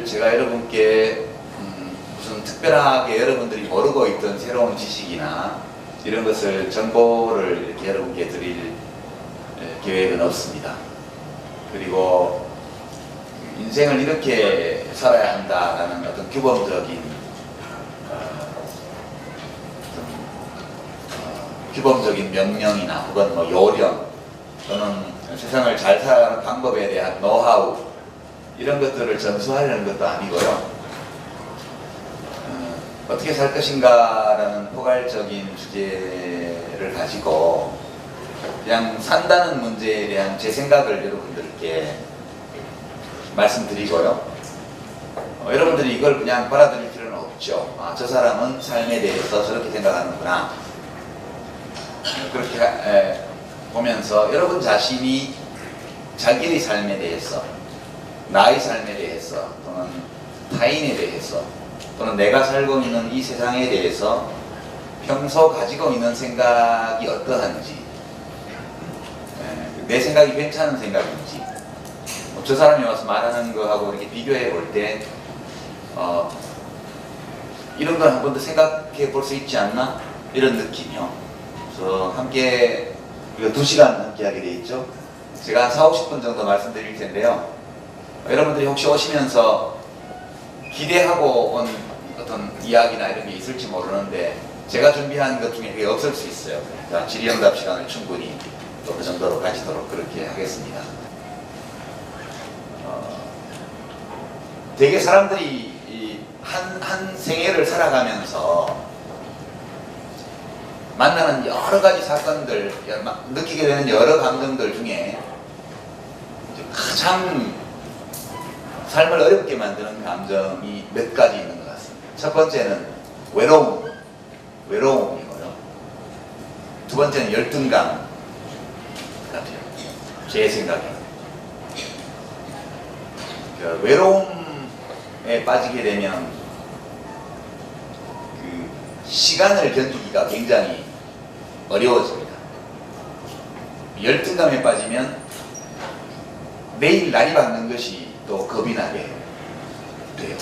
제가 여러분께 무슨 특별하게 여러분들이 모르고 있던 새로운 지식이나 이런 것을 정보를 이렇게 여러분께 드릴 계획은 없습니다. 그리고 인생을 이렇게 살아야 한다라는 어떤 규범적인 명령이나 혹은 뭐 요령 또는 세상을 잘 살아가는 방법에 대한 노하우 이런 것들을 전수하려는 것도 아니고요. 어떻게 살 것인가라는 포괄적인 주제를 가지고 그냥 산다는 문제에 대한 제 생각을 여러분들께 말씀드리고요. 여러분들이 이걸 그냥 받아들일 필요는 없죠. 저 사람은 삶에 대해서 저렇게 생각하는구나. 그렇게 보면서 여러분 자신이 자기의 삶에 대해서, 나의 삶에 대해서, 또는 타인에 대해서, 또는 내가 살고 있는 이 세상에 대해서 평소 가지고 있는 생각이 어떠한지, 내 생각이 괜찮은 생각인지, 저 사람이 와서 말하는 거하고 이렇게 비교해 볼 때 이런 걸 한 번 더 생각해 볼 수 있지 않나? 이런 느낌이요. 그래서 함께 우리가 2시간 함께 하게 돼 있죠. 제가 한 40-50분 정도 말씀드릴 텐데요. 여러분들이 혹시 오시면서 기대하고 온 어떤 이야기나 이런 게 있을지 모르는데 제가 준비한 것 중에 그게 없을 수 있어요. 그러니까 질의응답 시간을 충분히 또 그 정도로 가지도록 그렇게 하겠습니다. 되게 사람들이 한 생애를 살아가면서 만나는 여러 가지 사건들, 느끼게 되는 여러 감정들 중에 가장 삶을 어렵게 만드는 감정이 몇 가지 있는 것 같습니다. 첫 번째는 외로움이고요. 두 번째는 열등감 같아요. 제 생각에. 외로움에 빠지게 되면 그 시간을 견디기가 굉장히 어려워집니다. 열등감에 빠지면 매일 날이 밝는 것이 또 겁이 나게 돼요.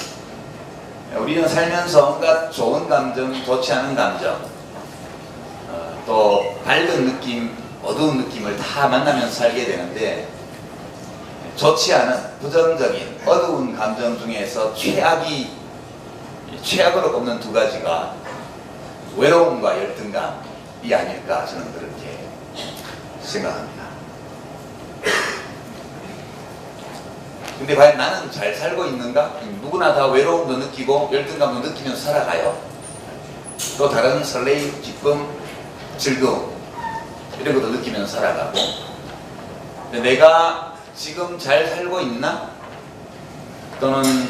우리는 살면서 온갖 좋은 감정, 좋지 않은 감정, 또 밝은 느낌, 어두운 느낌을 다 만나면서 살게 되는데 좋지 않은 부정적인 어두운 감정 중에서 최악으로 꼽는 2가지가 외로움과 열등감이 아닐까 저는 그렇게 생각합니다. 근데 과연 나는 잘 살고 있는가? 누구나 다 외로움도 느끼고 열등감도 느끼면서 살아가요. 또 다른 설레임, 기쁨, 즐거움 이런 것도 느끼면서 살아가고, 근데 내가 지금 잘 살고 있나? 또는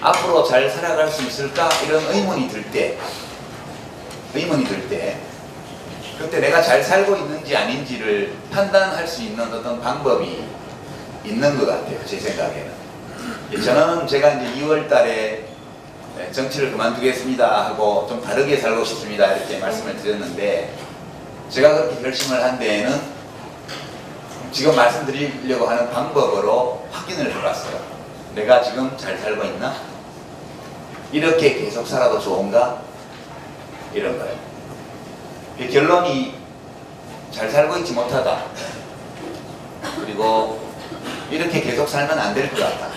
앞으로 잘 살아갈 수 있을까? 이런 의문이 들 때 그때 내가 잘 살고 있는지 아닌지를 판단할 수 있는 어떤 방법이 있는 것 같아요. 제 생각에는. 저는 제가 이제 2월 달에 정치를 그만두겠습니다 하고 좀 다르게 살고 싶습니다 이렇게 말씀을 드렸는데, 제가 그렇게 결심을 한 데에는 지금 말씀드리려고 하는 방법으로 확인을 해봤어요. 내가 지금 잘 살고 있나? 이렇게 계속 살아도 좋은가? 이런 거예요. 결론이 잘 살고 있지 못하다. 그리고 이렇게 계속 살면 안 될 것 같다.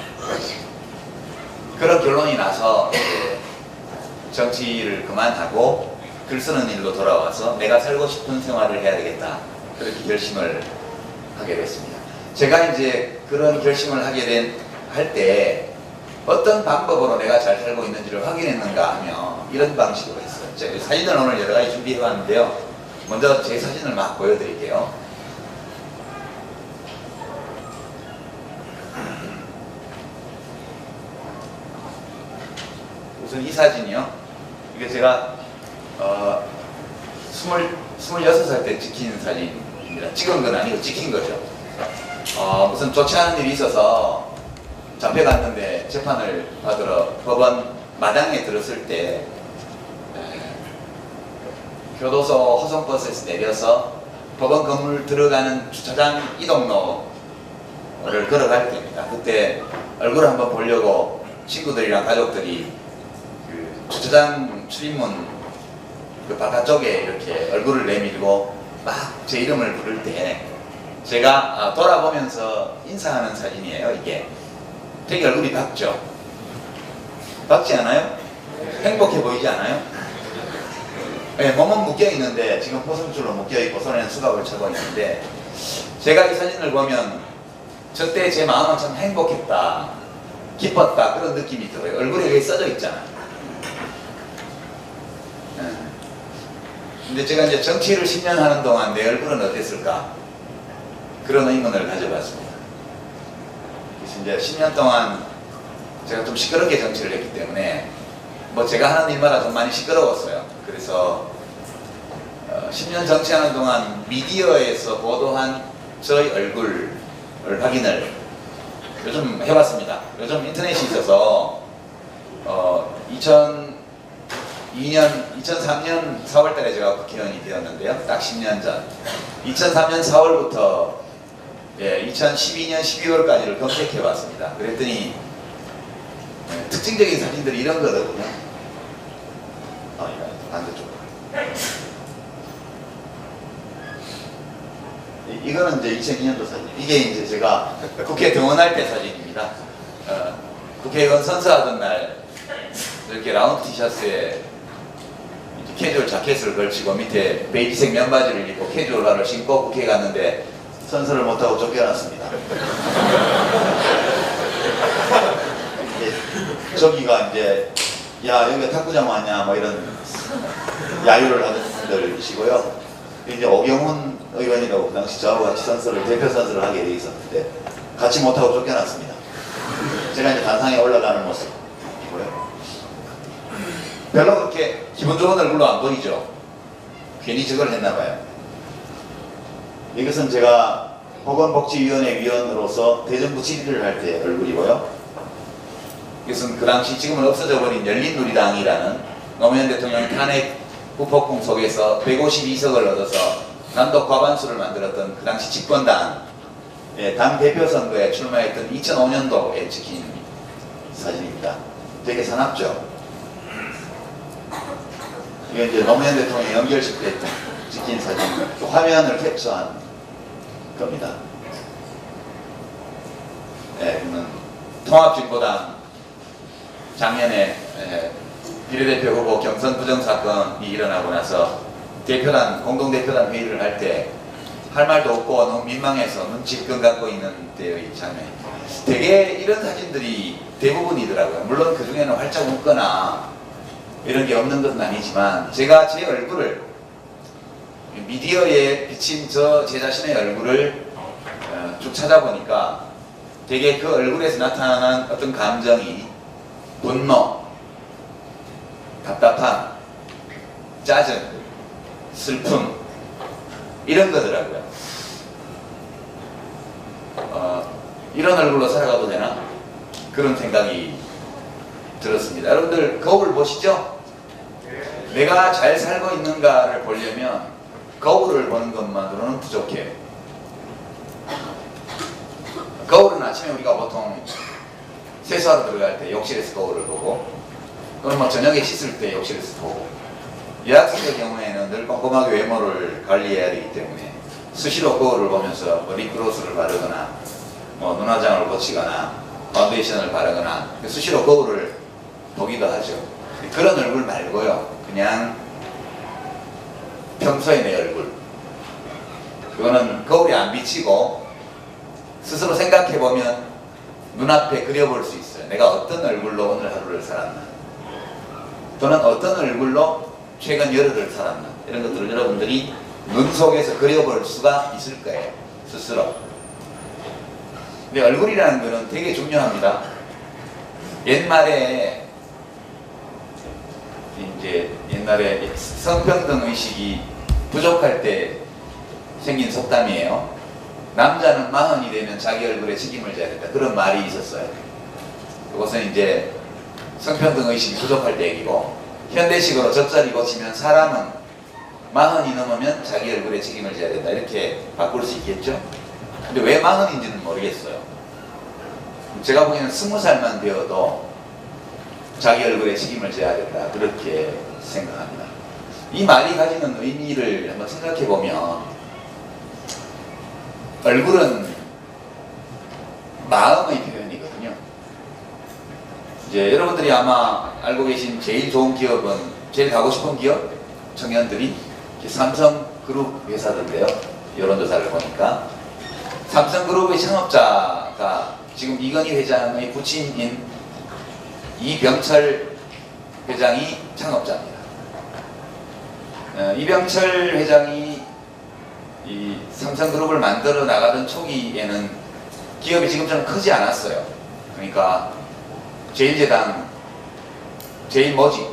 그런 결론이 나서 정치를 그만하고 글 쓰는 일로 돌아와서 내가 살고 싶은 생활을 해야 되겠다. 그렇게 결심을 하게 됐습니다. 제가 이제 그런 결심을 할 때 어떤 방법으로 내가 잘 살고 있는지를 확인했는가 하면 이런 방식으로 했어요. 제가 사진을 오늘 여러 가지 준비해 봤는데요. 먼저 제 사진을 막 보여드릴게요. 우선 이 사진이요. 이게 제가 26살 때 찍힌 사진입니다. 찍은 건 아니고 찍힌 거죠. 무슨 좋지 않은 일이 있어서 잡혀갔는데 재판을 받으러 법원 마당에 들었을 때 교도소 호송버스에서 내려서 법원 건물 들어가는 주차장 이동로를 걸어갈 때입니다. 그때 얼굴을 한번 보려고 친구들이랑 가족들이 그 주차장 출입문 그 바깥쪽에 이렇게 얼굴을 내밀고 막 제 이름을 부를 때 제가 돌아보면서 인사하는 사진이에요. 이게 되게 얼굴이 밝죠? 밝지 않아요? 행복해 보이지 않아요? 네, 몸은 묶여 있는데 지금 포승줄로 묶여 있고 손에는 수갑을 차고 있는데 제가 이 사진을 보면 저때 제 마음은 참 행복했다, 기뻤다 그런 느낌이 들어요. 얼굴에 그게 써져 있잖아요. 근데 제가 이제 정치를 10년 하는 동안 내 얼굴은 어땠을까? 그런 의문을 가져봤습니다. 그래서 이제 10년 동안 제가 좀 시끄럽게 정치를 했기 때문에 뭐 제가 하는 일마다 좀 많이 시끄러웠어요. 그래서 10년 정치하는 동안 미디어에서 보도한 저의 얼굴을 확인을 요즘 해봤습니다. 요즘 인터넷이 있어서 2003년 4월 달에 제가 국회의원이 되었는데요. 딱 10년 전. 2003년 4월부터 2012년 12월까지를 검색해 봤습니다. 그랬더니 특징적인 사진들이 이런 거거든요. 이거 반대쪽. 이거는 이제 2002년도 사진. 이게 이제 제가 국회 등원할 때 사진입니다. 국회의원 선서하던 날 이렇게 라운드 티셔츠에 캐주얼 자켓을 걸치고 밑에 베이지색 면바지를 입고 캐주얼화를 신고 국회에 갔는데 선서를 못하고 쫓겨났습니다. 저기가 이제 야 여기가 탁구장 왔냐 뭐 이런 야유를 하는 분들이시고요. 이제 오경훈 의원이라고 그 당시 저하고 같이 선서를 대표 선서를 하게 돼 있었는데 같이 못하고 쫓겨났습니다. 제가 이제 단상에 올라가는 모습이고요. 별로 그렇게 기분 좋은 얼굴로 안 보이죠. 괜히 저걸 했나봐요. 이것은 제가 보건복지위원회 위원으로서 대정부 질의를 할 때 얼굴이고요. 이것은 그 당시 지금은 없어져 버린 열린우리당이라는 노무현 대통령 탄핵 후폭풍 속에서 152석을 얻어서 난독 과반수를 만들었던 그 당시 집권당 당 대표 선거에 출마했던 2005년도에 찍힌 사진입니다. 되게 사납죠. 이게 이제 노무현 대통령 연결식 때 찍힌 사진, 화면을 캡처한 겁니다. 그러면 통합진보당 작년에 비례대표 후보 경선 부정 사건이 일어나고 나서 공동대표단 회의를 할 때 할 말도 없고 너무 민망해서 눈치껏 갖고 있는 때의 장면. 되게 이런 사진들이 대부분이더라고요. 물론 그 중에는 활짝 웃거나 이런 게 없는 것은 아니지만 제가 제 얼굴을 미디어에 비친 제 자신의 얼굴을 쭉 찾아보니까 되게 그 얼굴에서 나타난 어떤 감정이 분노, 답답함, 짜증, 슬픔 이런 거더라고요. 이런 얼굴로 살아가도 되나? 그런 생각이 들었습니다. 여러분들 거울 보시죠? 내가 잘 살고 있는가를 보려면 거울을 보는 것만으로는 부족해요. 거울은 아침에 우리가 보통 세수하러 들어갈 때 욕실에서 거울을 보고 또는 뭐 저녁에 씻을 때 욕실에서 보고 여학생의 경우에는 늘 꼼꼼하게 외모를 관리해야 되기 때문에 수시로 거울을 보면서 뭐 립글로스를 바르거나 뭐 눈화장을 고치거나 파운데이션을 바르거나 수시로 거울을 보기도 하죠. 그런 얼굴 말고요. 그냥 평소의 내 얼굴. 그거는 거울에 안 비치고 스스로 생각해보면 눈앞에 그려볼 수 있어요. 내가 어떤 얼굴로 오늘 하루를 살았나. 또는 어떤 얼굴로 최근 열흘을 살았나. 이런 것들을 여러분들이 눈 속에서 그려볼 수가 있을 거예요. 스스로. 근데 얼굴이라는 거는 되게 중요합니다. 옛날에 성평등 의식이 부족할 때 생긴 속담이에요. 남자는 40이 되면 자기 얼굴에 책임을 져야 된다. 그런 말이 있었어요. 그것은 이제 성평등 의식이 부족할 때 얘기고, 현대식으로 젖자리 고치면 사람은 40이 넘으면 자기 얼굴에 책임을 져야 된다. 이렇게 바꿀 수 있겠죠? 근데 왜 40인지는 모르겠어요. 제가 보기에는 20살만 되어도 자기 얼굴에 책임을 져야 된다. 그렇게 생각합니다. 이 말이 가지는 의미를 한번 생각해 보면, 얼굴은 마음의 표현이거든요. 이제 여러분들이 아마 알고 계신 제일 좋은 기업은, 제일 가고 싶은 기업 청년들이 삼성그룹 회사던데요. 여론조사를 보니까 삼성그룹의 창업자가 지금 이건희 회장의 부친인 이병철 회장이 창업자입니다. 이병철 회장이 이 삼성그룹을 만들어 나가던 초기에는 기업이 지금처럼 크지 않았어요. 그러니까 제일제당, 제일모직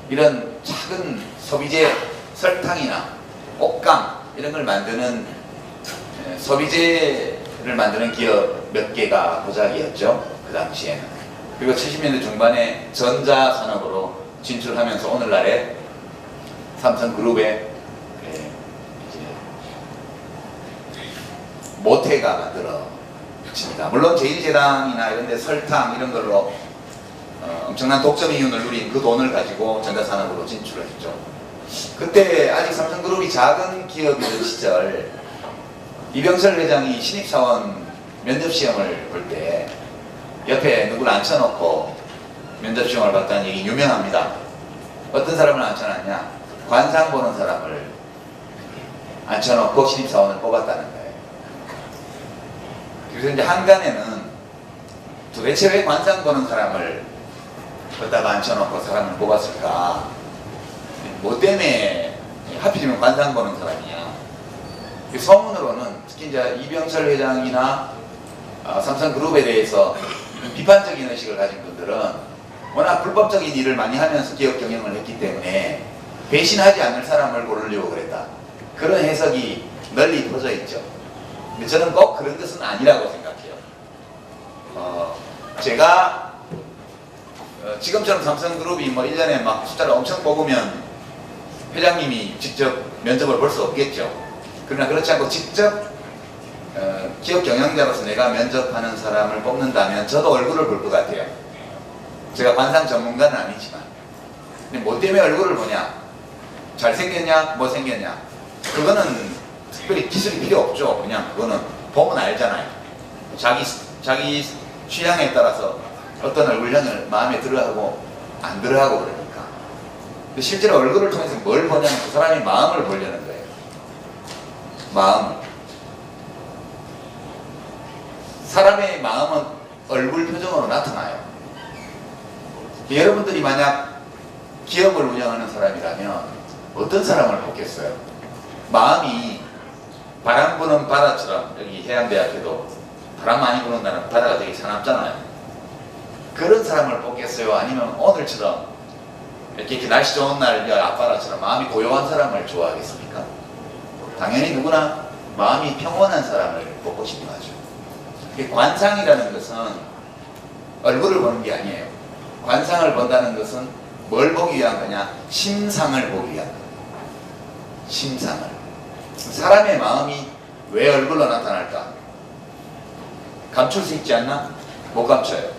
이런 작은 소비재, 설탕이나 옷감 이런 걸 만드는 소비재를 만드는 기업 몇 개가 고작이었죠. 그 당시에는. 그리고 70년대 중반에 전자산업으로 진출하면서 오늘날의 삼성그룹의 모태가 만들어집니다. 물론 제일제당이나 이런 데 설탕 이런 걸로 엄청난 독점 이윤을 누린 그 돈을 가지고 전자산업으로 진출을 했죠. 그때 아직 삼성그룹이 작은 기업이던 시절, 이병철 회장이 신입사원 면접시험을 볼 때 옆에 누구를 앉혀놓고 면접시험을 봤다는 얘기 유명합니다. 어떤 사람을 앉혀놨냐? 관상 보는 사람을 앉혀놓고 신입사원을 뽑았다는 거예요. 그래서 이제 한간에는 도대체 왜 관상 보는 사람을 거기다가 앉혀놓고 사람을 뽑았을까? 뭐 때문에 하필이면 관상 보는 사람이냐? 소문으로는 특히 이제 이병철 회장이나 삼성그룹에 대해서 비판적인 의식을 가진 분들은 워낙 불법적인 일을 많이 하면서 기업 경영을 했기 때문에 배신하지 않을 사람을 고르려고 그랬다. 그런 해석이 널리 퍼져 있죠. 근데 저는 꼭 그런 것은 아니라고 생각해요. 제가 지금처럼 삼성그룹이 뭐 1년에 막 숫자를 엄청 뽑으면 회장님이 직접 면접을 볼 수 없겠죠. 그러나 그렇지 않고 직접 기업 경영자로서 내가 면접하는 사람을 뽑는다면 저도 얼굴을 볼 것 같아요. 제가 관상 전문가는 아니지만. 근데 뭐 때문에 얼굴을 보냐? 잘생겼냐? 못생겼냐? 그거는 특별히 기술이 필요 없죠. 그냥 그거는 보면 알잖아요. 자기 취향에 따라서 어떤 얼굴형을 마음에 들어하고 안 들어하고 그러니까. 근데 실제로 얼굴을 통해서 뭘 보냐면 그 사람의 마음을 보려는 거예요. 마음을. 사람의 마음은 얼굴 표정으로 나타나요. 여러분들이 만약 기업을 운영하는 사람이라면 어떤 사람을 뽑겠어요? 마음이 바람 부는 바다처럼, 여기 해양대학교도 바람 많이 부는 날은 바다가 되게 사납잖아요. 그런 사람을 뽑겠어요? 아니면 오늘처럼 이렇게 날씨 좋은 날 앞바다처럼 마음이 고요한 사람을 좋아하겠습니까? 당연히 누구나 마음이 평온한 사람을 뽑고 싶어 하죠. 관상이라는 것은 얼굴을 보는 게 아니에요. 관상을 본다는 것은 뭘 보기 위한 거냐? 심상을 보기 위한 거예요. 심상을. 사람의 마음이 왜 얼굴로 나타날까? 감출 수 있지 않나? 못 감춰요.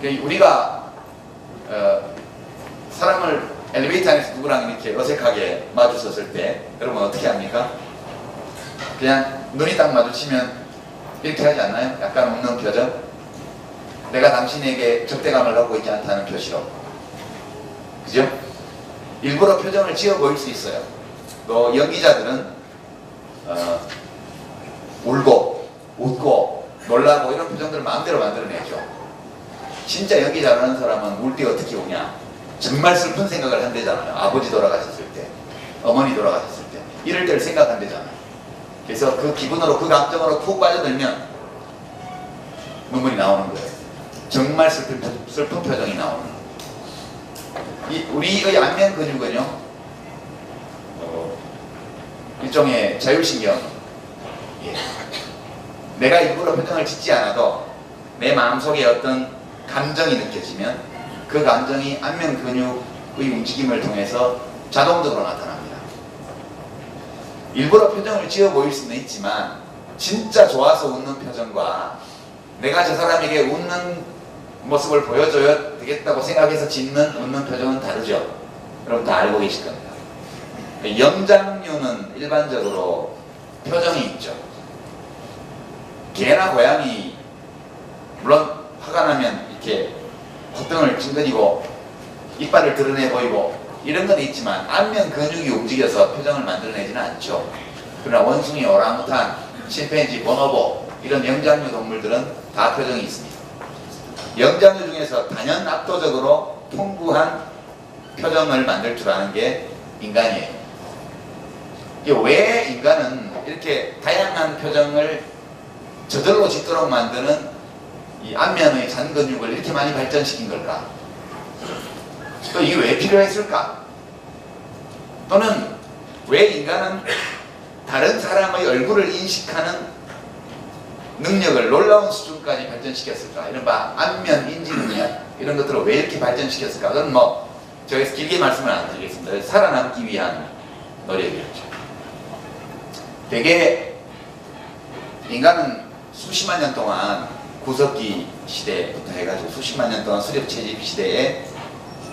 우리가 사람을 엘리베이터 안에서 누구랑 이렇게 어색하게 마주섰을 때 여러분 어떻게 합니까? 그냥 눈이 딱 마주치면 이렇게 하지 않나요? 약간 웃는 표정? 내가 당신에게 적대감을 갖고 있지 않다는 표시로. 그죠? 일부러 표정을 지어 보일 수 있어요. 또 연기자들은 울고 웃고 놀라고 이런 표정들을 마음대로 만들어내죠. 진짜 연기 잘하는 사람은 울 때 어떻게 우냐? 정말 슬픈 생각을 한대잖아요. 아버지 돌아가셨을 때, 어머니 돌아가셨을 때 이럴 때를 생각한대잖아요. 그래서 그 기분으로, 그 감정으로 푹 빠져들면 눈물이 나오는 거예요. 정말 슬픈 표정이 나오는 거예요. 우리의 안면 근육은요, 일종의 자율신경. 예. 내가 일부러 표정을 짓지 않아도 내 마음속에 어떤 감정이 느껴지면 그 감정이 안면 근육의 움직임을 통해서 자동적으로 나타납니다. 일부러 표정을 지어 보일 수는 있지만 진짜 좋아서 웃는 표정과 내가 저 사람에게 웃는 모습을 보여줘야 되겠다고 생각해서 짓는 웃는 표정은 다르죠. 여러분 다 알고 계실 겁니다. 영장류는 일반적으로 표정이 있죠. 개나 고양이 물론 화가 나면 이렇게 콧등을 찡그리고 이빨을 드러내 보이고 이런 건 있지만 안면 근육이 움직여서 표정을 만들어내지는 않죠. 그러나 원숭이, 오랑우탄, 침팬지, 보노보 이런 영장류 동물들은 다 표정이 있습니다. 영장류 중에서 단연 압도적으로 풍부한 표정을 만들 줄 아는 게 인간이에요. 왜 인간은 이렇게 다양한 표정을 저절로 짓도록 만드는 이 안면의 잔근육을 이렇게 많이 발전시킨 걸까? 또 이게 왜 필요했을까? 또는 왜 인간은 다른 사람의 얼굴을 인식하는 능력을 놀라운 수준까지 발전시켰을까? 이른바 안면 인지 능력 이런 것들을 왜 이렇게 발전시켰을까? 그건 뭐 저기서 길게 말씀을 안 드리겠습니다. 살아남기 위한 노력이었죠. 대개 인간은 수십만 년 동안 구석기 시대부터 해가지고 수십만 년 동안 수렵채집 시대에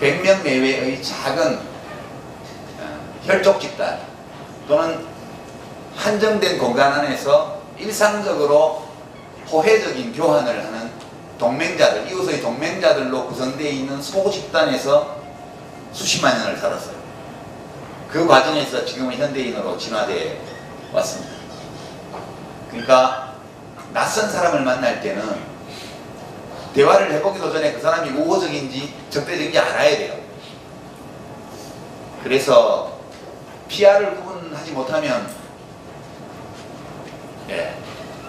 100명 내외의 작은 혈족 집단 또는 한정된 공간 안에서 일상적으로 호혜적인 교환을 하는 동맹자들, 이웃의 동맹자들로 구성되어 있는 소집단에서 수십만 년을 살았어요. 그 과정에서 지금은 현대인으로 진화되어 왔습니다. 그러니까 낯선 사람을 만날 때는 대화를 해보기도 전에 그 사람이 우호적인지 적대적인지 알아야 돼요. 그래서 PR을 구분하지 못하면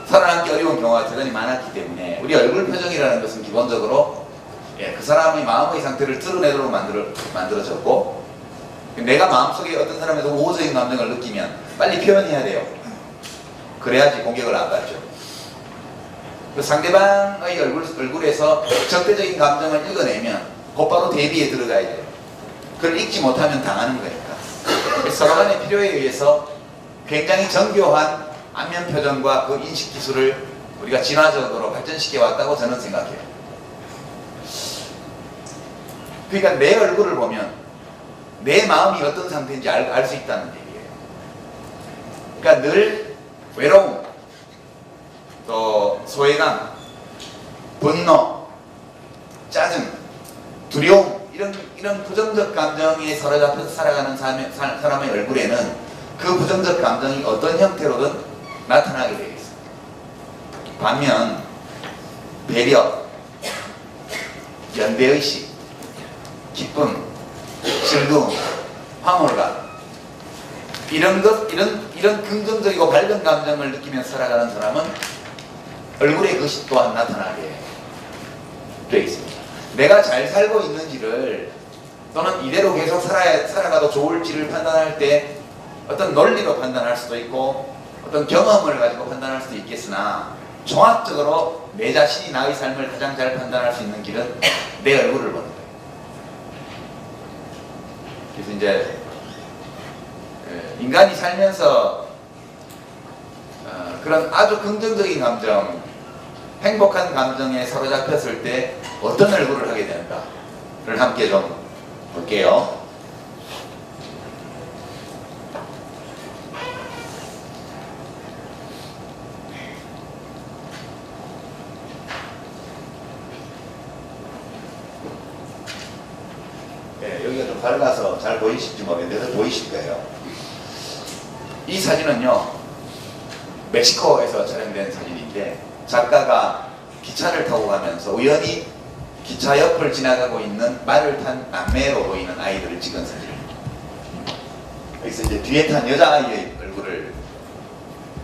살아남기 어려운 경우가 대단히 많았기 때문에 우리 얼굴 표정이라는 것은 기본적으로 그 사람의 마음의 상태를 드러내도록 만들어졌고 내가 마음속에 어떤 사람에서 우호적인 감정을 느끼면 빨리 표현해야 돼요. 그래야지 공격을 안 받죠. 그 상대방의 얼굴에서 적대적인 감정을 읽어내면 곧바로 대비에 들어가야 돼요. 그걸 읽지 못하면 당하는 거니까. 서로 간의 필요에 의해서 굉장히 정교한 안면 표정과 그 인식 기술을 우리가 진화적으로 발전시켜 왔다고 저는 생각해요. 그러니까 내 얼굴을 보면 내 마음이 어떤 상태인지 알 수 있다는 얘기예요. 그러니까 늘 외로움, 또 소외감, 분노, 짜증, 두려움 이런 부정적 감정에 사로잡혀서 살아가는 사람의 얼굴에는 그 부정적 감정이 어떤 형태로든 나타나게 되어 있습니다. 반면 배려, 연대의식, 기쁨, 즐거움, 황홀감 이런 긍정적이고 밝은 감정을 느끼면서 살아가는 사람은 얼굴에 그것이 또한 나타나게 되어 있습니다. 내가 잘 살고 있는지를 또는 이대로 계속 살아가도 좋을지를 판단할 때 어떤 논리로 판단할 수도 있고 어떤 경험을 가지고 판단할 수도 있겠으나 종합적으로 내 자신이 나의 삶을 가장 잘 판단할 수 있는 길은 내 얼굴을 보는 거예요. 그래서 이제 인간이 살면서 그런 아주 긍정적인 감정, 행복한 감정에 사로잡혔을 때 어떤 얼굴을 하게 되는가를 함께 좀 볼게요. 여기가 좀 밝아서 잘 보이실지 모르겠는데 보이실 거예요. 이 사진은요 멕시코에서 촬영된 사진인데 작가가 기차를 타고 가면서 우연히 기차 옆을 지나가고 있는 말을 탄 남매로 보이는 아이들을 찍은 사진입니다. 여기서 이제 뒤에 탄 여자아이의 얼굴을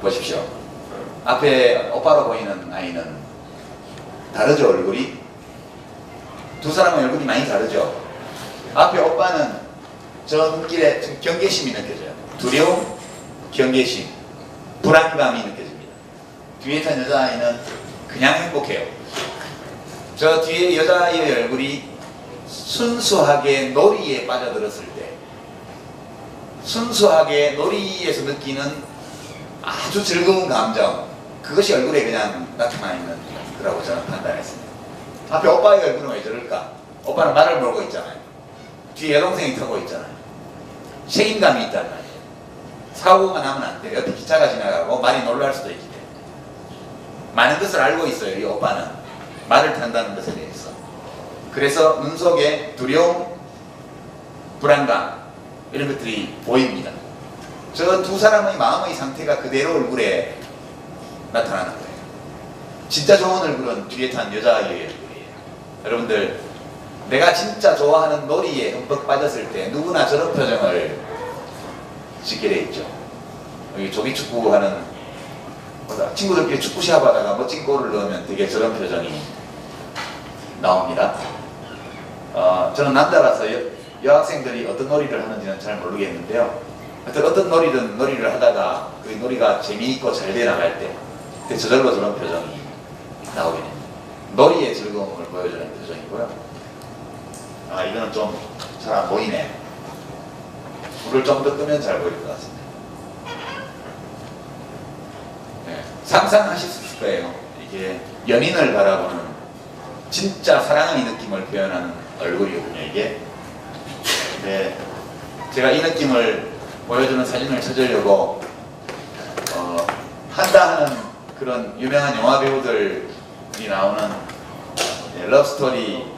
보십시오. 앞에 오빠로 보이는 아이는 다르죠. 얼굴이 두 사람의 얼굴이 많이 다르죠. 앞에 오빠는 저 눈길에 경계심이 느껴져요. 두려움, 경계심, 불안감이 느껴집니다. 뒤에 탄 여자아이는 그냥 행복해요. 저 뒤에 여자아이의 얼굴이 순수하게 놀이에 빠져들었을 때 순수하게 놀이에서 느끼는 아주 즐거운 감정, 그것이 얼굴에 그냥 나타나 있는 거라고 저는 판단했습니다. 앞에 오빠의 얼굴은 왜 저럴까? 오빠는 말을 몰고 있잖아요. 뒤에 여동생이 타고 있잖아요. 책임감이 있단 말이에요. 사고가 나면 안 돼요. 옆에 기차가 지나가고 말이 놀랄 수도 있기 때문에. 많은 것을 알고 있어요. 이 오빠는 말을 탄다는 것에 대해서. 그래서 눈 속에 두려움, 불안감 이런 것들이 보입니다. 저 두 사람의 마음의 상태가 그대로 얼굴에 나타나는 거예요. 진짜 좋은 얼굴은 뒤에 탄 여자의 얼굴이에요. 여러분들, 내가 진짜 좋아하는 놀이에 흠뻑 빠졌을 때 누구나 저런 표정을 짓게 돼 있죠. 여기 조기축구 하는 친구들끼리 축구 시합하다가 멋진 골을 넣으면 되게 저런 표정이 나옵니다. 저는 남자라서 여학생들이 어떤 놀이를 하는지는 잘 모르겠는데요. 어떤 놀이를 하다가 그 놀이가 재미있고 잘 돼 나갈 때 그때 저절로 저런 표정이 나오게 됩니다. 놀이의 즐거움을 보여주는 표정이고요. 이거는 좀 잘 안 보이네. 불을 좀 더 끄면 잘 보일 것 같습니다. 네, 상상하실 수 있을 거예요. 이게 연인을 바라보는 진짜 사랑의 느낌을 표현하는 얼굴이거든요, 이게. 네, 제가 이 느낌을 보여주는 사진을 찾으려고 한다 하는 그런 유명한 영화 배우들이 나오는 러브스토리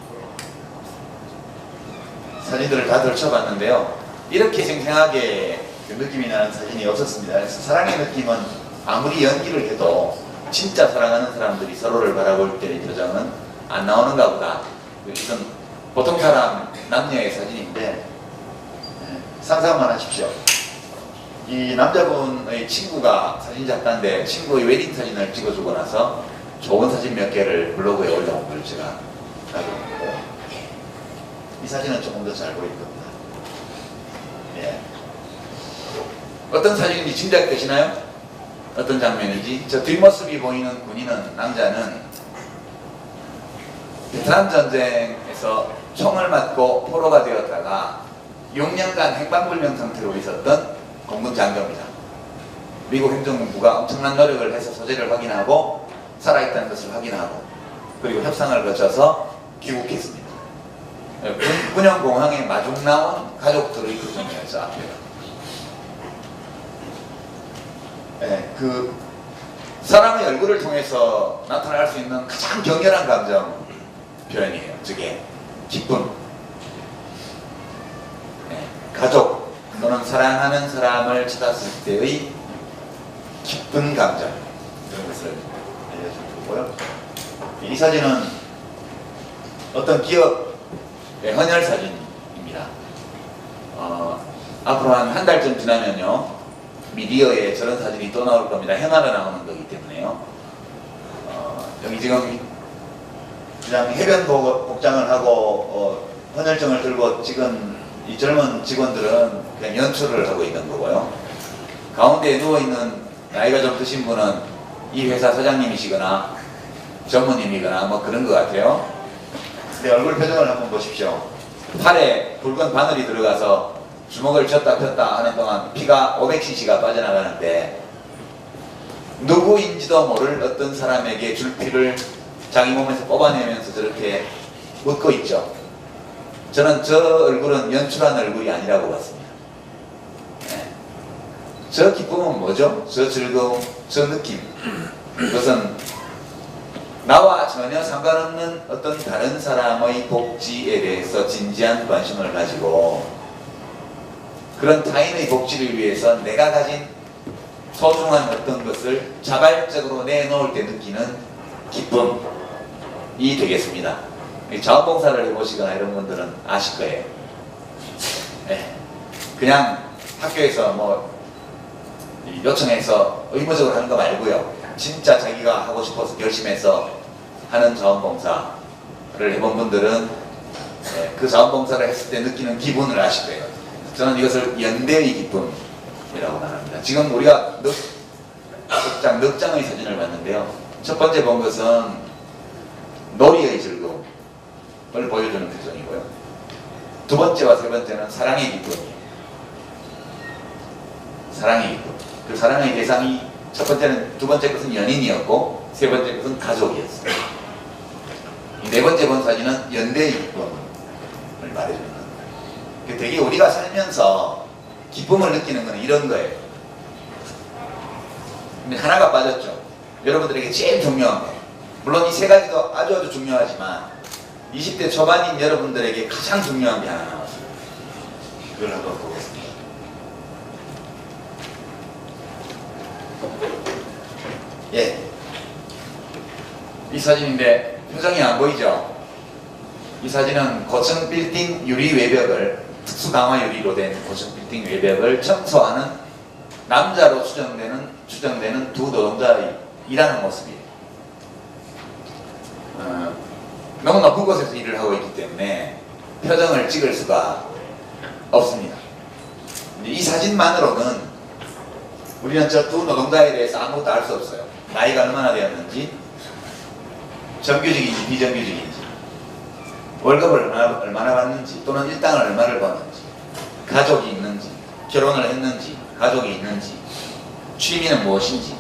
사진들을 다 들춰봤는데요. 이렇게 생생하게 그 느낌이 나는 사진이 없었습니다. 그래서 사랑의 느낌은 아무리 연기를 해도 진짜 사랑하는 사람들이 서로를 바라볼 때의 표정은 안 나오는가 보다. 이건 보통 사람 남녀의 사진인데 상상만 하십시오. 이 남자분의 친구가 사진작가인데 친구의 웨딩 사진을 찍어주고 나서 좋은 사진 몇 개를 블로그에 올라온 걸 제가 가져왔고요. 이 사진은 조금 더 잘 보일 겁니다. 예. 어떤 사진인지 짐작되시나요? 어떤 장면인지? 저 뒷모습이 보이는 군인은, 남자는 베트남 전쟁에서 총을 맞고 포로가 되었다가 6년간 행방불명 상태로 있었던 공군 장교입니다. 미국 행정부가 엄청난 노력을 해서 소재를 확인하고 살아있다는 것을 확인하고 그리고 협상을 거쳐서 귀국했습니다. 군영공항에 마중 나온 가족들의 표정이에요. 저 앞에가. 네, 그 사람의 얼굴을 통해서 나타날 수 있는 가장 격렬한 감정 표현이에요. 저게 기쁨, 네, 가족 또는 사랑하는 사람을 찾았을 때의 기쁜 감정, 이런 것을 알려줄 거고요. 이 사진은 어떤 기업의 헌혈 사진입니다. 앞으로 한 달쯤 지나면요, 미디어에 저런 사진이 또 나올 겁니다. 현아가 나오는 거기 때문에요. 여기 지금 그냥 해변 복장을 하고 헌혈증을 들고 찍은 이 젊은 직원들은 그냥 연출을 하고 있는 거고요. 가운데에 누워있는 나이가 좀 드신 분은 이 회사 사장님이시거나 전무님이거나 뭐 그런 것 같아요. 근데 얼굴 표정을 한번 보십시오. 팔에 붉은 바늘이 들어가서 주먹을 쳤다 폈다 하는 동안 피가 500cc가 빠져나가는데 누구인지도 모를 어떤 사람에게 줄 피를 자기 몸에서 뽑아내면서 저렇게 웃고 있죠. 저는 저 얼굴은 연출한 얼굴이 아니라고 봤습니다. 네. 저 기쁨은 뭐죠? 저 즐거움, 저 느낌. 그것은 나와 전혀 상관없는 어떤 다른 사람의 복지에 대해서 진지한 관심을 가지고 그런 타인의 복지를 위해서 내가 가진 소중한 어떤 것을 자발적으로 내놓을 때 느끼는 기쁨이 되겠습니다. 자원봉사를 해보시거나 이런 분들은 아실 거예요. 네. 그냥 학교에서 뭐 요청해서 의무적으로 하는 거 말고요. 진짜 자기가 하고 싶어서 결심해서 하는 자원봉사를 해본 분들은 그 자원봉사를 했을 때 느끼는 기분을 아실 거예요. 저는 이것을 연대의 기쁨이라고 말합니다. 지금 우리가 넉 장의 사진을 봤는데요. 첫 번째 본 것은 놀이의 즐거움을 보여주는 표정이고요. 두 번째와 세 번째는 사랑의 기쁨이에요. 사랑의 기쁨. 그 사랑의 대상이 첫 번째는, 두 번째 것은 연인이었고 세 번째 것은 가족이었어요. 이 네 번째 본 사진은 연대의 기쁨을 말해주는 거예요. 되게 우리가 살면서 기쁨을 느끼는 건 이런 거예요. 근데 하나가 빠졌죠. 여러분들에게 제일 중요한 거. 물론 이 세 가지도 아주 중요하지만 20대 초반인 여러분들에게 가장 중요한 게 하나 남았어요. 그걸 한번 보겠습니다. 예. 이 사진인데 표정이 안 보이죠? 이 사진은 고층 빌딩 유리 외벽을 특수 강화 유리로 된 고층 빌딩 외벽을 청소하는 남자로 추정되는 두 노동자의 일하는 모습이에요. 너무 높은 곳에서 일을 하고 있기 때문에 표정을 찍을 수가 없습니다. 이 사진만으로는 우리는 저 두 노동자에 대해서 아무것도 알 수 없어요. 나이가 얼마나 되었는지, 정규직인지 비정규직인지, 월급을 얼마나 받는지, 또는 일당을 얼마를 버는지, 가족이 있는지, 결혼을 했는지, 가족이 있는지, 취미는 무엇인지,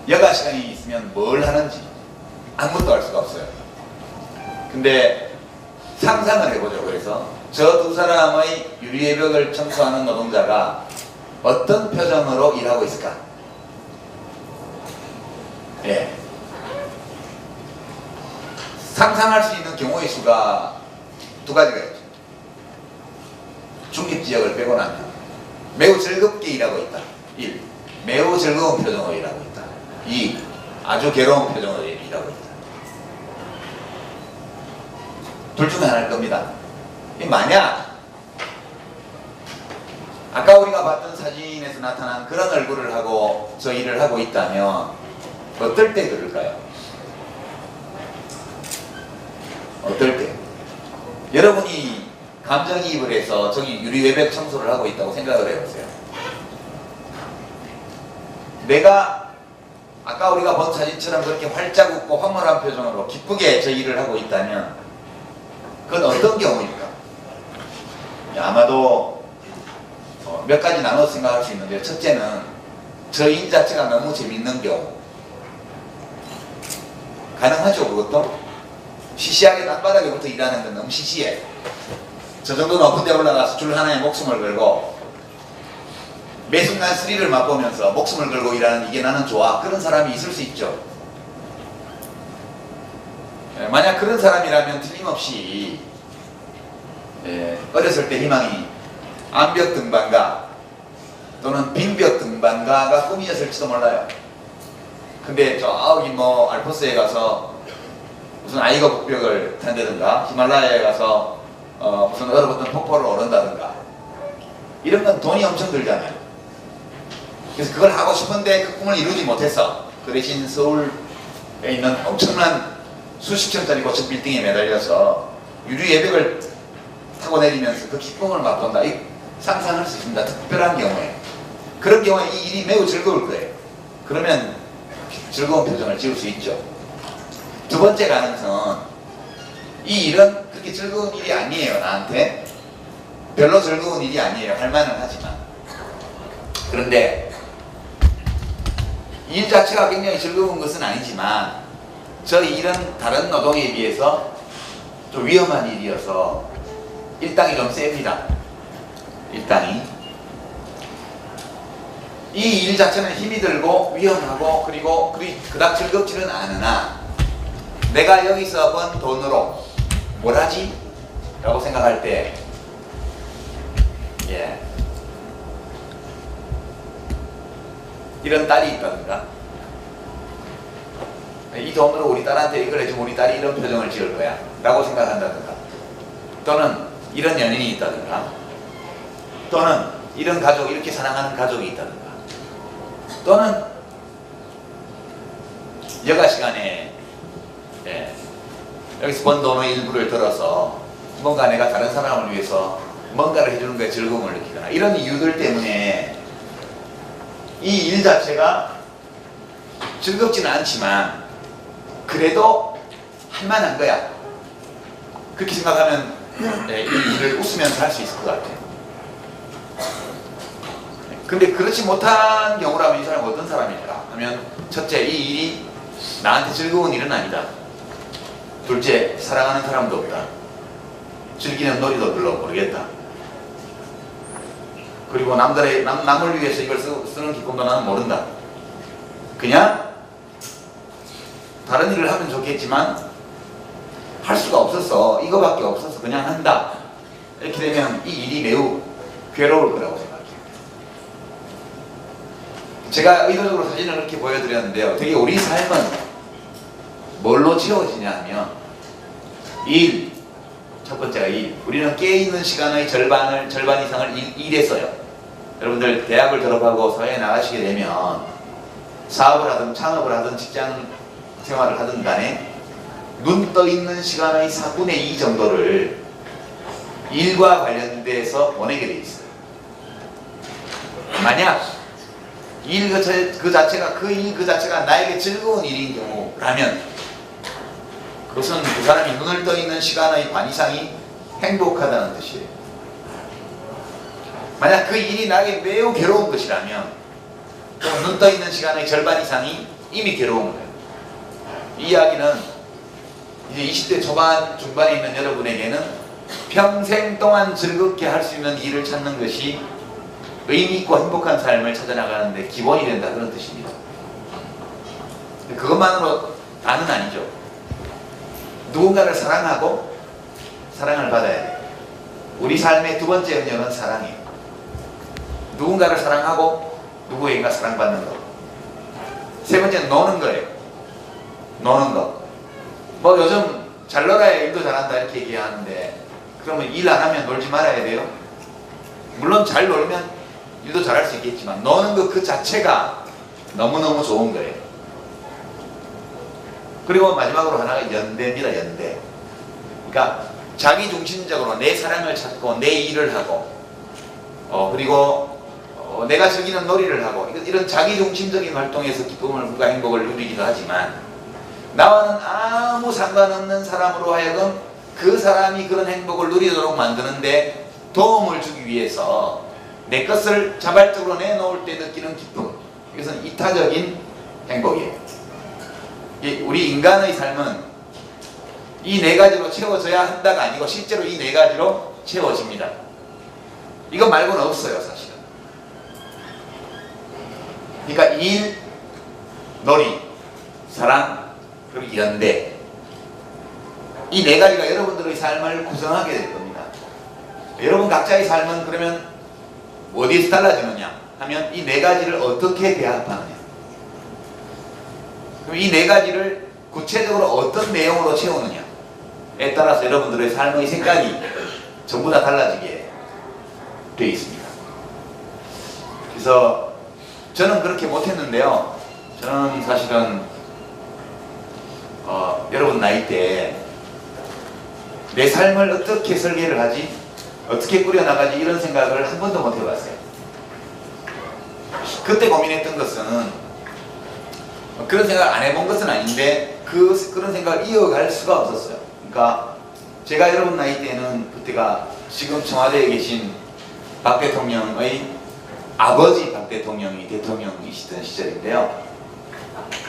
여가 시간이 있으면 뭘 하는지 아무것도 알 수가 없어요. 근데 상상을 해보죠. 그래서 저 두 사람의 유리의 벽을 청소하는 노동자가 어떤 표정으로 일하고 있을까? 예. 상상할 수 있는 경우의 수가 두 가지가 있죠. 중립지역을 빼고 나면 매우 즐겁게 일하고 있다. 1. 매우 즐거운 표정으로 일하고 있다. 2. 아주 괴로운 표정으로 일하고 있다. 둘 중에 하나일 겁니다. 만약 아까 우리가 봤던 사진에서 나타난 그런 얼굴을 하고 저 일을 하고 있다면 어떨 때 그럴까요? 어떨 때? 여러분이 감정이입을 해서 저기 유리 외벽 청소를 하고 있다고 생각을 해보세요. 내가 아까 우리가 본 사진처럼 그렇게 활짝 웃고 황홀한 표정으로 기쁘게 저 일을 하고 있다면 그건 어떤 경우일까? 아마도 몇 가지 나눠서 생각할 수 있는데, 첫째는 저 일 자체가 너무 재밌는 경우. 가능하죠, 그것도? 시시하게 땅바닥에부터 일하는 건 너무 시시해. 저 정도 높은 데 올라가서 줄 하나에 목숨을 걸고 매 순간 스릴을 맛보면서 목숨을 걸고 일하는, 이게 나는 좋아. 그런 사람이 있을 수 있죠. 만약 그런 사람이라면 틀림없이 어렸을 때 희망이 암벽 등반가 또는 빈벽 등반가가 꿈이었을지도 몰라요. 근데 저기 뭐 알프스에 가서 무슨 아이거 북벽을 탄다든가 히말라야에 가서 무슨 얼어붙은 폭포를 오른다든가 이런 건 돈이 엄청 들잖아요. 그래서 그걸 하고 싶은데 그 꿈을 이루지 못했어. 그 대신 서울에 있는 엄청난 수십 층짜리 고층 빌딩에 매달려서 유리 외벽을 타고 내리면서 그 기쁨을 맛본다. 상상할 수 있습니다. 특별한 경우에. 그런 경우에 이 일이 매우 즐거울 거예요. 그러면 즐거운 표정을 지을 수 있죠. 두 번째 가능성은 이 일은 그렇게 즐거운 일이 아니에요. 나한테 별로 즐거운 일이 아니에요. 할 만은 하지만. 그런데 일 자체가 굉장히 즐거운 것은 아니지만 저 일은 다른 노동에 비해서 좀 위험한 일이어서 일당이 좀 셉니다. 일당이. 이 일 자체는 힘이 들고 위험하고 그리고 그닥 즐겁지는 않으나 내가 여기서 번 돈으로 뭘 하지? 라고 생각할 때 이런 딸이 있다든가 이 돈으로 우리 딸한테 이걸 해주면 우리 딸이 이런 표정을 지을 거야 라고 생각한다든가 또는 이런 연인이 있다든가 또는 이런 가족, 이렇게 사랑하는 가족이 있다든가 또는 여가 시간에 여기서 번 돈의 일부를 들어서 뭔가 내가 다른 사람을 위해서 뭔가를 해주는 거에 즐거움을 느끼거나 이런 이유들 때문에 이 일 자체가 즐겁지는 않지만 그래도 할만한 거야. 그렇게 생각하면 이 일을 웃으면서 할 수 있을 것 같아요. 근데 그렇지 못한 경우라면 이 사람은 어떤 사람일까 하면, 첫째, 이 일이 나한테 즐거운 일은 아니다. 둘째, 사랑하는 사람도 없다. 즐기는 놀이도 별로 모르겠다. 그리고 남을 위해서 이걸 쓰는 기쁨도 나는 모른다. 그냥 다른 일을 하면 좋겠지만 할 수가 없었어. 이거밖에 없어서 그냥 한다. 이렇게 되면 이 일이 매우 괴로울 거라고 생각해요. 제가 의도적으로 사진을 이렇게 보여드렸는데요. 되게 우리 삶은 뭘로 채워지냐 하면 일, 첫 번째가 일. 우리는 깨있는 시간의 절반 이상을 일에 써요. 여러분들 대학을 졸업하고 사회에 나가시게 되면 사업을 하든 창업을 하든 직장 생활을 하든 간에 눈 떠 있는 시간의 4분의 2 정도를 일과 관련돼서 보내게 돼 있어요. 만약 일 그 자체가 나에게 즐거운 일인 경우라면 그것은 그 사람이 눈을 떠 있는 시간의 반 이상이 행복하다는 뜻이에요. 만약 그 일이 나에게 매우 괴로운 것이라면 그럼 눈 떠 있는 시간의 절반 이상이 이미 괴로운 거예요. 이 이야기는 이제 20대 초반 중반에 있는 여러분에게는 평생 동안 즐겁게 할 수 있는 일을 찾는 것이 의미 있고 행복한 삶을 찾아나가는데 기본이 된다, 그런 뜻입니다. 그것만으로 다는 아니죠. 누군가를 사랑하고 사랑을 받아야 돼요. 우리 삶의 두 번째 은연은 사랑이에요. 누군가를 사랑하고 누구에게가 사랑받는 것. 세 번째는 노는 거예요. 노는 것. 뭐 요즘 잘 놀아야 일도 잘한다 이렇게 얘기하는데, 그러면 일 안 하면 놀지 말아야 돼요? 물론 잘 놀면 일도 잘할 수 있겠지만 노는 것 그 자체가 너무너무 좋은 거예요. 그리고 마지막으로 하나가 연대입니다. 연대. 그러니까 자기중심적으로 내 사랑을 찾고 내 일을 하고 그리고 내가 즐기는 놀이를 하고 이런 자기중심적인 활동에서 기쁨을 누가 행복을 누리기도 하지만, 나와는 아무 상관없는 사람으로 하여금 그 사람이 그런 행복을 누리도록 만드는데 도움을 주기 위해서 내 것을 자발적으로 내놓을 때 느끼는 기쁨, 이것은 이타적인 행복이에요. 우리 인간의 삶은 이 네 가지로 채워져야 한다가 아니고 실제로 이 네 가지로 채워집니다. 이거 말고는 없어요, 사실은. 그러니까 일, 놀이, 사랑, 그리고 연대, 이 네 가지가 여러분들의 삶을 구성하게 될 겁니다. 여러분 각자의 삶은 그러면 어디에서 달라지느냐 하면 이 네 가지를 어떻게 대합하느냐, 그럼 이 네 가지를 구체적으로 어떤 내용으로 채우느냐에 따라서 여러분들의 삶의 색깔이 전부 다 달라지게 되어 있습니다. 그래서 저는 그렇게 못했는데요. 저는 사실은 여러분 나이 때 내 삶을 어떻게 설계를 하지, 어떻게 꾸려나가지, 이런 생각을 한 번도 못 해봤어요. 그때 고민했던 것은, 그런 생각을 안 해본 것은 아닌데 그런 생각을 이어갈 수가 없었어요. 그러니까 제가 여러분 나이 때는 그때가 지금 청와대에 계신 박 대통령의 아버지 박 대통령이 대통령이시던 시절인데요.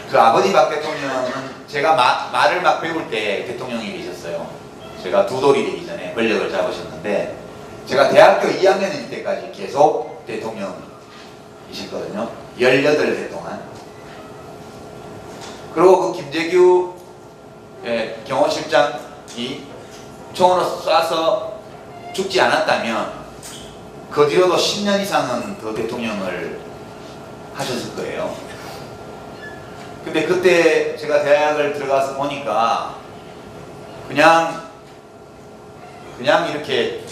그 아버지 박 대통령은 제가 말을 막 배울 때 대통령이 계셨어요. 제가 두 돌이 되기 전에 권력을 잡으셨는데, 제가 대학교 2학년일 때까지 계속 대통령이셨거든요. 18대 동안. 그리고 그 김재규 경호실장이 총으로 쏴서 죽지 않았다면 그 뒤로도 10년 이상은 더 대통령을 하셨을 거예요. 근데 그때 제가 대학을 들어가서 보니까 그냥 이렇게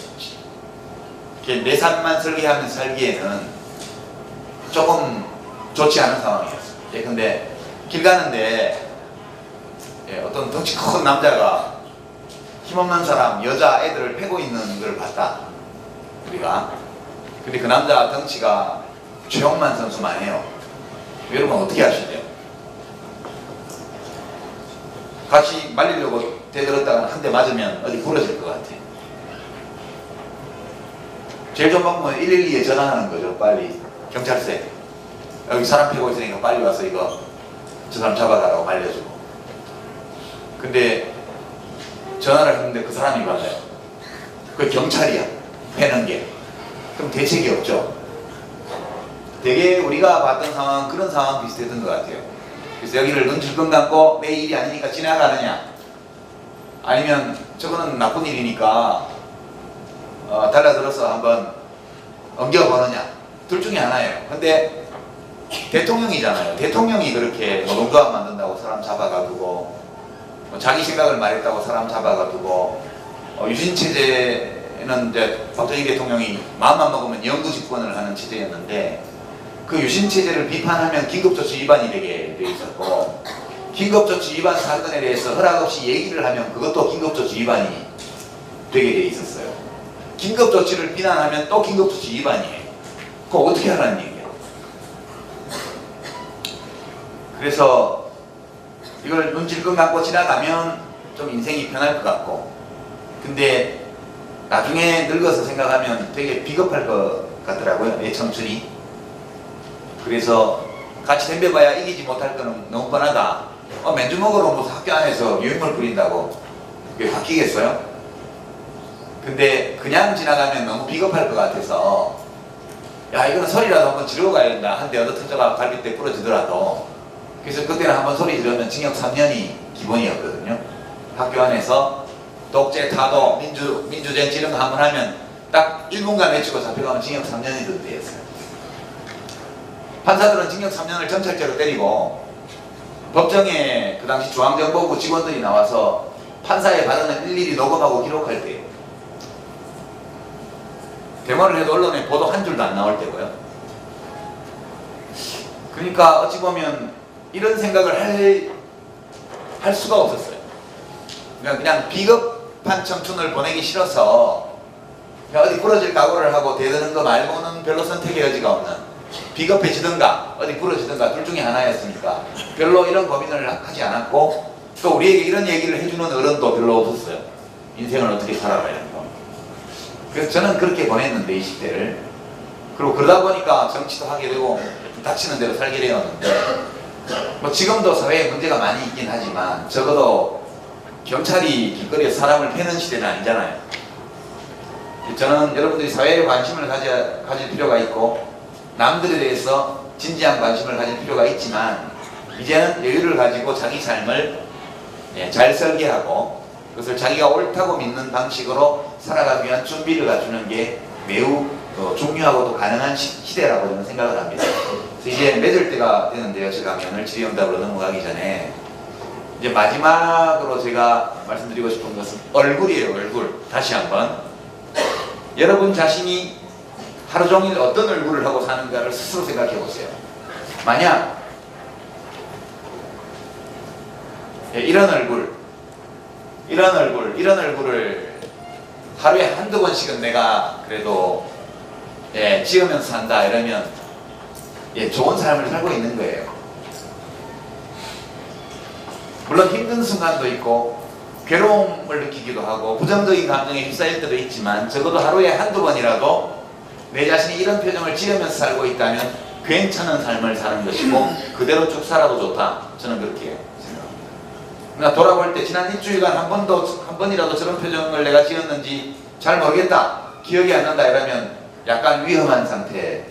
내 삶만 설계하면서 살기에는 조금 좋지 않은 상황이었어요. 근데 길 가는데 어떤 덩치 큰 남자가 힘없는 사람, 여자, 애들을 패고 있는 걸 봤다, 우리가. 근데 그 남자 덩치가 최홍만 선수만 해요. 여러분 어떻게 하시죠? 같이 말리려고 대들었다가 한 대 맞으면 어디 부러질 것 같아. 제일 좋은 방법은 112에 전화하는 거죠. 빨리 경찰서에 여기 사람 패고 있으니까 빨리 와서 이거 저 사람 잡아가라고 알려주고. 근데 전화를 했는데 그 사람이 받아요. 그 경찰이야. 패는 게. 그럼 대책이 없죠. 되게 우리가 봤던 상황, 그런 상황 비슷했던 것 같아요. 그래서 여기를 눈질끈 감고 내 일이 아니니까 지나가느냐, 아니면 저거는 나쁜 일이니까 달라들어서 한번 엉겨보느냐, 둘 중에 하나예요. 근데 대통령이잖아요. 대통령이 그렇게 노동조합 만든다고 사람 잡아가두고, 자기 생각을 말했다고 사람 잡아가두고, 유신체제는 이제 박정희 대통령이 마음만 먹으면 영구 집권을 하는 체제였는데, 그 유신체제를 비판하면 긴급조치 위반이 되게 돼 있었고, 긴급조치 위반 사건에 대해서 허락 없이 얘기를 하면 그것도 긴급조치 위반이 되게 돼 있었어요. 긴급조치를 비난하면 또 긴급조치 위반이에요. 그거 어떻게 하라는 얘기예요. 그래서 이걸 눈질끈 감고 지나가면 좀 인생이 편할 것 같고, 근데 나중에 늙어서 생각하면 되게 비겁할 것 같더라고요. 내 청춘이. 그래서 같이 덤벼봐야 이기지 못할 거는 너무 뻔하다. 맨주먹으로 무슨 학교 안에서 유행물 뿌린다고 그게 바뀌겠어요? 근데 그냥 지나가면 너무 비겁할 것 같아서, 야, 이거는 소리라도 한번 지르고 가야 된다. 한 대 얻어 터져가 갈비뼈 부러지더라도. 그래서 그때는 한번 소리 지르면 징역 3년이 기본이었거든요. 학교 안에서 독재, 타도, 민주정치 이런 거 한번 하면 딱 1분간 외치고 잡혀가면 징역 3년이 든대였어요. 판사들은 징역 3년을 정찰죄로 때리고, 법정에 그 당시 중앙정보부 직원들이 나와서 판사의 발언을 일일이 녹음하고 기록할 때예요. 데모를 해도 언론에 보도 한 줄도 안 나올 때고요. 그러니까 어찌 보면 이런 생각을 할 수가 없었어요. 그냥 비겁한 청춘을 보내기 싫어서 그냥 어디 부러질 각오를 하고 대드는 거 말고는 별로 선택의 여지가 없는, 비겁해지든가 어디 부러지든가 둘 중에 하나였으니까 별로 이런 고민을 하지 않았고, 또 우리에게 이런 얘기를 해주는 어른도 별로 없었어요. 인생을 어떻게 살아라 이런 거. 그래서 저는 그렇게 보냈는데 20대를. 그리고 그러다 보니까 정치도 하게 되고 닥치는 대로 살게 되었는데, 뭐 지금도 사회에 문제가 많이 있긴 하지만 적어도 경찰이 길거리에서 사람을 패는 시대는 아니잖아요. 저는 여러분들이 사회에 관심을 가질 필요가 있고, 남들에 대해서 진지한 관심을 가질 필요가 있지만, 이제는 여유를 가지고 자기 삶을 잘 설계하고 그것을 자기가 옳다고 믿는 방식으로 살아가기 위한 준비를 갖추는 게 매우 중요하고도 가능한 시대라고 저는 생각을 합니다. 그래서 이제 맺을 때가 되는데요. 제 강연을 질의응답으로 넘어가기 전에 이제 마지막으로 제가 말씀드리고 싶은 것은 얼굴이에요. 얼굴. 다시 한번 여러분 자신이 하루 종일 어떤 얼굴을 하고 사는가를 스스로 생각해 보세요. 만약 이런 얼굴을 하루에 한두 번씩은 내가 그래도 지으면서 산다 이러면 좋은 삶을 살고 있는 거예요. 물론 힘든 순간도 있고 괴로움을 느끼기도 하고 부정적인 감정에 휩싸일 때도 있지만, 적어도 하루에 한두 번이라도 내 자신이 이런 표정을 지으면서 살고 있다면 괜찮은 삶을 사는 것이고 그대로 쭉 살아도 좋다. 저는 그렇게 생각합니다. 그러나 돌아볼 때 지난 일주일간 한 번이라도 저런 표정을 내가 지었는지 잘 모르겠다, 기억이 안 난다 이러면 약간 위험한 상태라고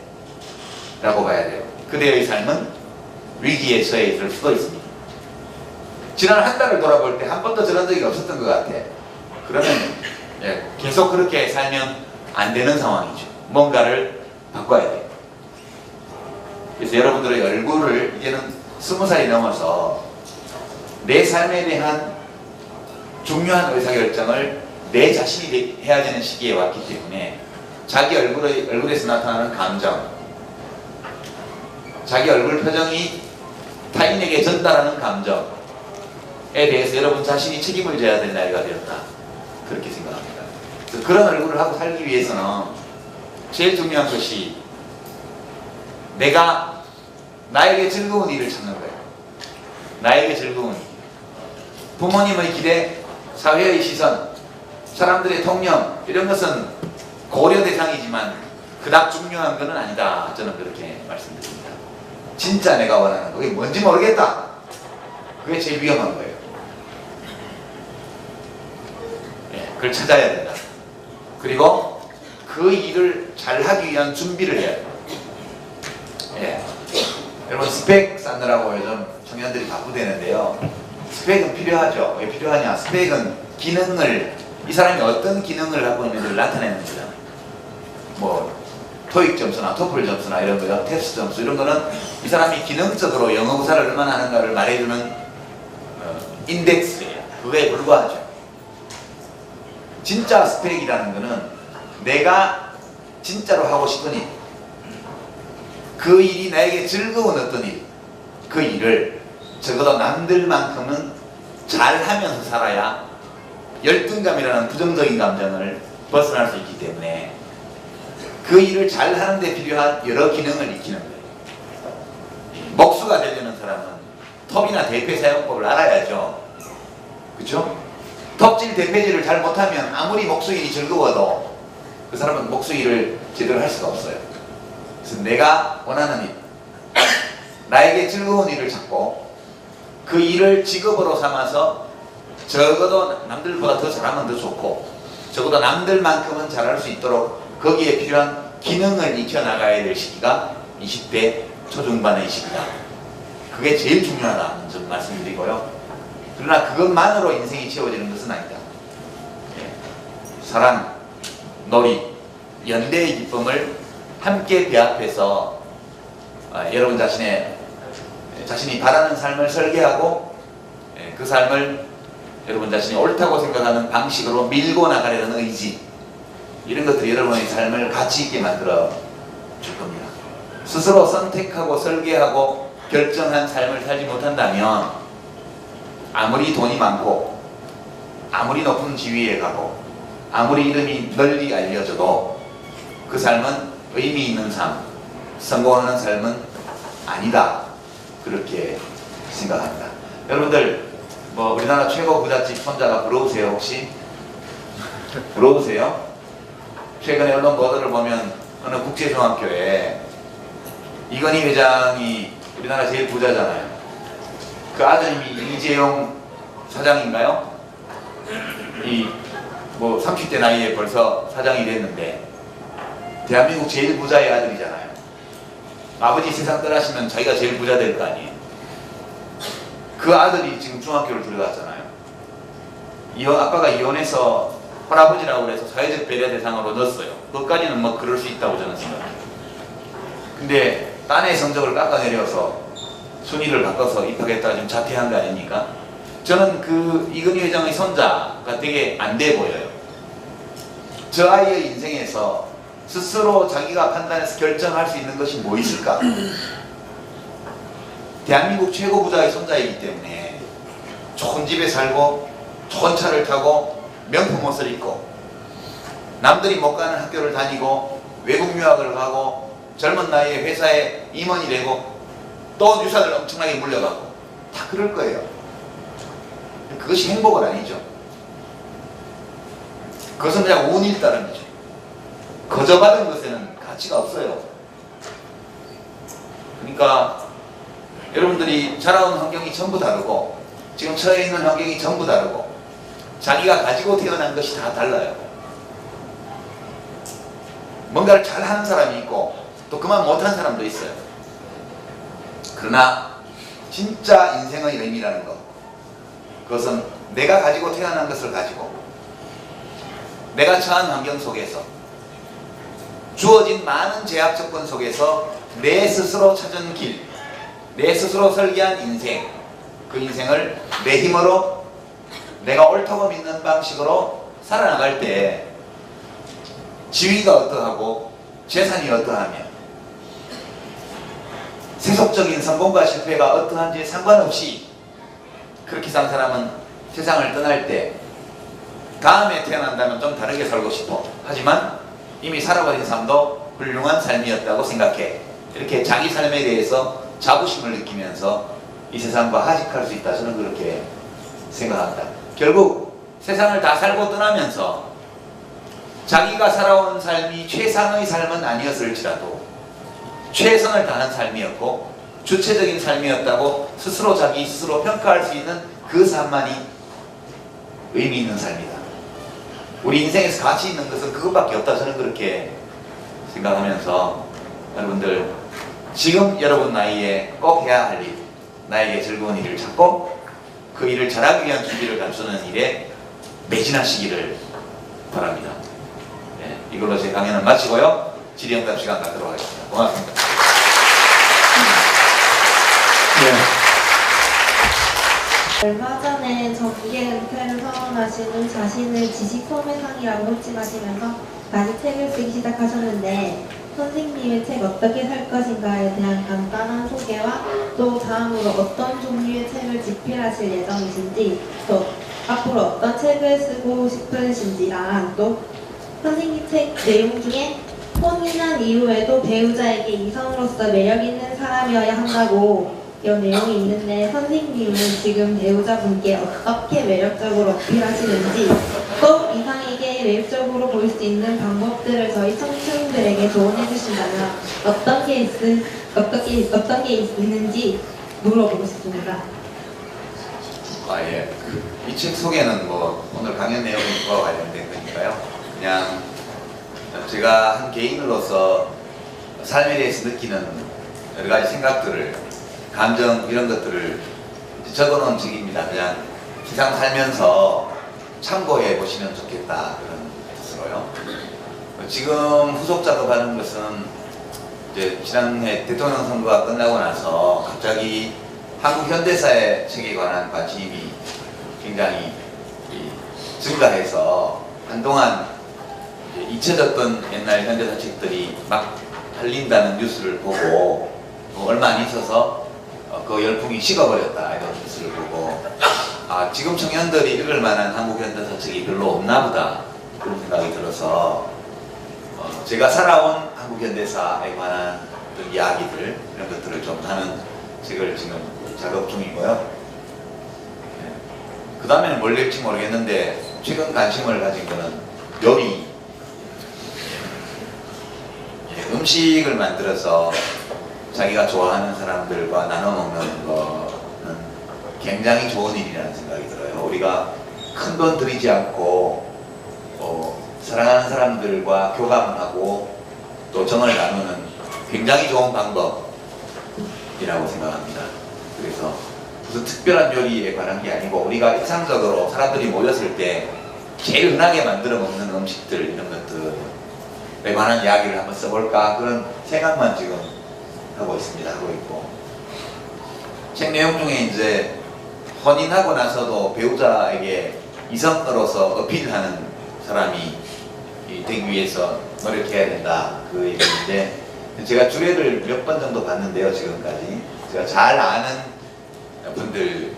봐야 돼요. 그대의 삶은 위기에 처해 있을 수도 있습니다. 지난 한 달을 돌아볼 때 한 번도 저런 적이 없었던 것 같아. 그러면 계속 그렇게 살면 안 되는 상황이죠. 뭔가를 바꿔야 돼요. 그래서 여러분들의 얼굴을 이제는 20살이 넘어서 내 삶에 대한 중요한 의사결정을 내 자신이 해야 되는 시기에 왔기 때문에 자기 얼굴에서 나타나는 감정, 자기 얼굴 표정이 타인에게 전달하는 감정에 대해서 여러분 자신이 책임을 져야 될 나이가 되었다. 그렇게 생각합니다. 그래서 그런 얼굴을 하고 살기 위해서는 제일 중요한 것이 내가 나에게 즐거운 일을 찾는 거예요. 나에게 즐거운 일. 부모님의 기대, 사회의 시선, 사람들의 통념 이런 것은 고려 대상이지만 그닥 중요한 것은 아니다. 저는 그렇게 말씀드립니다. 진짜 내가 원하는 거, 그게 뭔지 모르겠다. 그게 제일 위험한 거예요. 예, 그걸 찾아야 된다. 그리고 그 일을 잘 하기 위한 준비를 해야 돼요. 예. 여러분 스펙 쌓느라고 요즘 청년들이 바쁘대는데요. 스펙은 필요하죠. 왜 필요하냐? 스펙은 기능을, 이 사람이 어떤 기능을 갖고 있는지를 나타내는 거잖아요. 뭐 토익 점수나 토플 점수나 이런 거요, 테스트 점수 이런 거는 이 사람이 기능적으로 영어 구사를 얼마나 하는가를 말해주는 인덱스예요. 그거에 불과하죠. 진짜 스펙이라는 거는 내가 진짜로 하고 싶은 일, 그 일이 나에게 즐거운 어떤 일, 그 일을 적어도 남들만큼은 잘하면서 살아야 열등감이라는 부정적인 감정을 벗어날 수 있기 때문에 그 일을 잘하는 데 필요한 여러 기능을 익히는 거예요. 목수가 되려는 사람은 톱이나 대패 사용법을 알아야죠. 그렇죠? 톱질 대패질을 잘 못하면 아무리 목수일이 즐거워도 그 사람은 목수일을 제대로 할 수가 없어요. 그래서 내가 원하는 일, 나에게 즐거운 일을 찾고 그 일을 직업으로 삼아서 적어도 남들보다 더 잘하면 더 좋고 적어도 남들만큼은 잘할 수 있도록 거기에 필요한 기능을 익혀나가야 될 시기가 20대 초중반의 시기다. 그게 제일 중요하다는 점 말씀드리고요. 그러나 그것만으로 인생이 채워지는 것은 아니다. 사랑, 놀이, 연대의 기쁨을 함께 배합해서 여러분 자신이 바라는 삶을 설계하고 그 삶을 여러분 자신이 옳다고 생각하는 방식으로 밀고 나가려는 의지, 이런 것들이 여러분의 삶을 가치 있게 만들어 줄 겁니다. 스스로 선택하고 설계하고 결정한 삶을 살지 못한다면 아무리 돈이 많고 아무리 높은 지위에 가고 아무리 이름이 널리 알려져도 그 삶은 의미 있는 삶, 성공하는 삶은 아니다. 그렇게 생각합니다. 여러분들 뭐 우리나라 최고 부잣집 손자가 부러우세요 혹시? 부러우세요? 최근에 언론 보도를 보면 어느 국제중학교에 이건희 회장이 우리나라 제일 부자잖아요. 그 아드님이 이재용 사장인가요? 뭐 30대 나이에 벌써 사장이 됐는데 대한민국 제일 부자의 아들이잖아요. 아버지 세상 떠나시면 자기가 제일 부자 될 거 아니에요. 그 아들이 지금 중학교를 들어갔잖아요. 아빠가 이혼해서 할아버지라고 해서 사회적 배려 대상으로 넣었어요. 그것까지는 뭐 그럴 수 있다고 저는 생각해요. 근데 딴의 성적을 깎아내려서 순위를 바꿔서 입학했다가 지금 자퇴한 거 아닙니까? 저는 그 이건희 회장의 손자가 되게 안 돼 보여요. 저 아이의 인생에서 스스로 자기가 판단해서 결정할 수 있는 것이 뭐 있을까? 대한민국 최고 부자의 손자이기 때문에 좋은 집에 살고 좋은 차를 타고 명품 옷을 입고 남들이 못 가는 학교를 다니고 외국 유학을 가고 젊은 나이에 회사에 임원이 되고 또 유산을 엄청나게 물려가고 다 그럴 거예요. 그것이 행복은 아니죠. 그것은 그냥 운일 따름이죠. 거저받은 것에는 가치가 없어요. 그러니까 여러분들이 자라온 환경이 전부 다르고 지금 처해 있는 환경이 전부 다르고 자기가 가지고 태어난 것이 다 달라요. 뭔가를 잘하는 사람이 있고 또 그만 못하는 사람도 있어요. 그러나 진짜 인생의 의미라는 것, 그것은 내가 가지고 태어난 것을 가지고 내가 처한 환경 속에서 주어진 많은 제약 조건 속에서 내 스스로 찾은 길, 내 스스로 설계한 인생, 그 인생을 내 힘으로 내가 옳다고 믿는 방식으로 살아나갈 때 지위가 어떠하고 재산이 어떠하며 세속적인 성공과 실패가 어떠한지 상관없이 그렇게 산 사람은 세상을 떠날 때 다음에 태어난다면 좀 다르게 살고 싶어. 하지만 이미 살아버린 삶도 훌륭한 삶이었다고 생각해. 이렇게 자기 삶에 대해서 자부심을 느끼면서 이 세상과 하직할 수 있다. 저는 그렇게 생각합니다. 결국 세상을 다 살고 떠나면서 자기가 살아온 삶이 최상의 삶은 아니었을지라도 최선을 다한 삶이었고 주체적인 삶이었다고 스스로 자기 스스로 평가할 수 있는 그 삶만이 의미 있는 삶이다. 우리 인생에서 가치 있는 것은 그것밖에 없다. 저는 그렇게 생각하면서 여러분들 지금 여러분 나이에 꼭 해야 할 일, 나에게 즐거운 일을 찾고 그 일을 잘하기 위한 준비를 갖추는 일에 매진하시기를 바랍니다. 네, 이걸로 제 강연을 마치고요. 질의응답 시간 갖도록 하겠습니다. 고맙습니다. 네. 얼마 전에 정계 은퇴를 선언하시는 자신을 지식 소매상이라고 호칭하시면서 다시 책을 쓰기 시작하셨는데 선생님의 책 어떻게 살 것인가에 대한 간단한 소개와 또 다음으로 어떤 종류의 책을 집필하실 예정이신지 또 앞으로 어떤 책을 쓰고 싶으신지랑 또 선생님 책 내용 중에 혼인한 이후에도 배우자에게 이성으로서 매력 있는 사람이어야 한다고 이런 내용이 있는데 선생님은 지금 배우자분께 어떻게 매력적으로 어필하시는지 또 이상에게 매력적으로 보일 수 있는 방법들을 저희 청춘들에게 조언해 주신다면 어떤 게 있는지 물어보고 싶습니다. 예. 이 책 소개는 뭐 오늘 강연 내용과 관련된 거니까요. 그냥 제가 한 개인으로서 삶에 대해서 느끼는 여러 가지 생각들을, 감정 이런 것들을 적어놓은 책입니다. 그냥 세상 살면서 참고해 보시면 좋겠다 그런 뜻으로요. 지금 후속 작업하는 것은 이제 지난해 대통령 선거가 끝나고 나서 갑자기 한국 현대사의 책에 관한 관심이 굉장히 증가해서 한동안 잊혀졌던 옛날 현대사 책들이 막 팔린다는 뉴스를 보고 얼마 안 있어서 그 열풍이 식어버렸다 이런 뉴스를 보고 지금 청년들이 읽을 만한 한국 현대사 책이 별로 없나 보다 그런 생각이 들어서 제가 살아온 한국 현대사에 관한 이야기들 이런 것들을 좀 하는 책을 지금 작업 중이고요. 그 다음에는 뭘 낼지 모르겠는데 최근 관심을 가진 거는 요리, 음식을 만들어서 자기가 좋아하는 사람들과 나눠 먹는 거는 굉장히 좋은 일이라는 생각이 들어요. 우리가 큰 돈 들이지 않고 사랑하는 사람들과 교감하고 또 정을 나누는 굉장히 좋은 방법이라고 생각합니다. 그래서 무슨 특별한 요리에 관한 게 아니고 우리가 일상적으로 사람들이 모였을 때 제일 흔하게 만들어 먹는 음식들 이런 것들에 관한 이야기를 한번 써볼까 그런 생각만 지금 하고 있습니다. 하고 있고 책 내용 중에 이제 혼인하고 나서도 배우자에게 이성으로서 어필하는 사람이 되기 위해서 노력해야 된다 그 얘기인데 제가 주례를 몇 번 정도 봤는데요. 지금까지 제가 잘 아는 분들이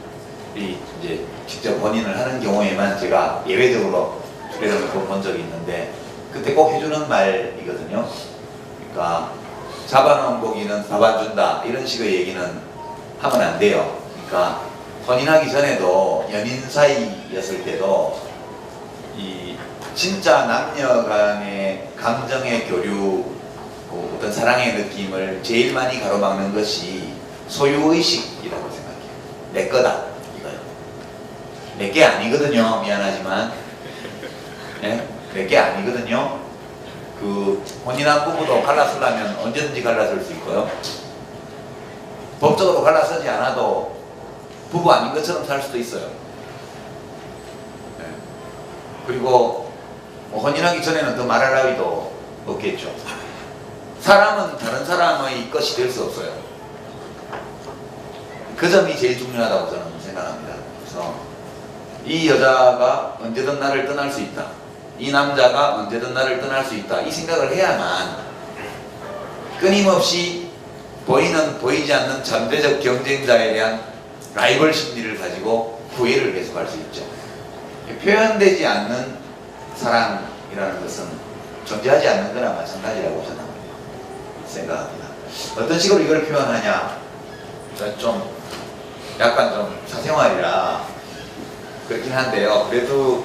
이제 직접 혼인을 하는 경우에만 제가 예외적으로 주례를 본 적이 있는데 그때 꼭 해주는 말이거든요. 그러니까 잡아놓은 고기는 밥 안 준다 이런 식의 얘기는 하면 안 돼요. 그러니까 혼인하기 전에도 연인 사이였을 때도 이 진짜 남녀 간의 감정의 교류 어떤 사랑의 느낌을 제일 많이 가로막는 것이 소유의식이라고 생각해요. 내 거다 이거요. 내 게 아니거든요. 미안하지만 내 게 아니거든요. 그 혼인한 부부도 갈라서려면 언제든지 갈라설 수 있고요. 법적으로 갈라서지 않아도 부부 아닌 것처럼 살 수도 있어요. 그리고 뭐 혼인하기 전에는 더 말할 나위도 없겠죠. 사람은 다른 사람의 것이 될 수 없어요. 그 점이 제일 중요하다고 저는 생각합니다. 그래서 이 여자가 언제든 나를 떠날 수 있다. 이 남자가 언제든 나를 떠날 수 있다. 이 생각을 해야만 끊임없이 보이는 보이지 않는 잠재적 경쟁자에 대한 라이벌 심리를 가지고 구애를 계속할 수 있죠. 표현되지 않는 사랑이라는 것은 존재하지 않는 거나 마찬가지라고 저는 생각합니다. 어떤 식으로 이걸 표현하냐? 좀 약간 좀 사생활이라 그렇긴 한데요. 그래도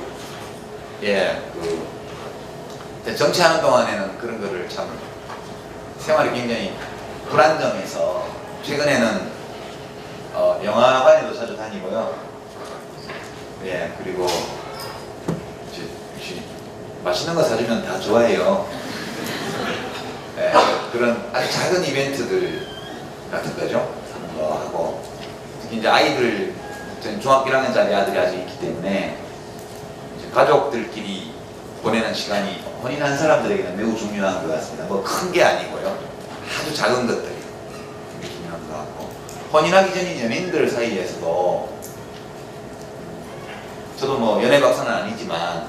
정치하는 동안에는 그런 거를 참 생활이 굉장히 불안정해서 최근에는 영화관에도 자주 다니고요. 예, 그리고 맛있는 거 사주면 다 좋아해요. 예, 그런 아주 작은 이벤트들 같은 거죠. 하는 거 하고 특히 이제 아이들, 중학교 1학년짜리 아들이 아직 있기 때문에 이제 가족들끼리 보내는 시간이 혼인한 사람들에게는 매우 중요한 것 같습니다. 뭐 큰 게 아니고요. 아주 작은 것들이 중요한 것 같고, 혼인하기 전인 연인들 사이에서도 저도 뭐 연애 박사는 아니지만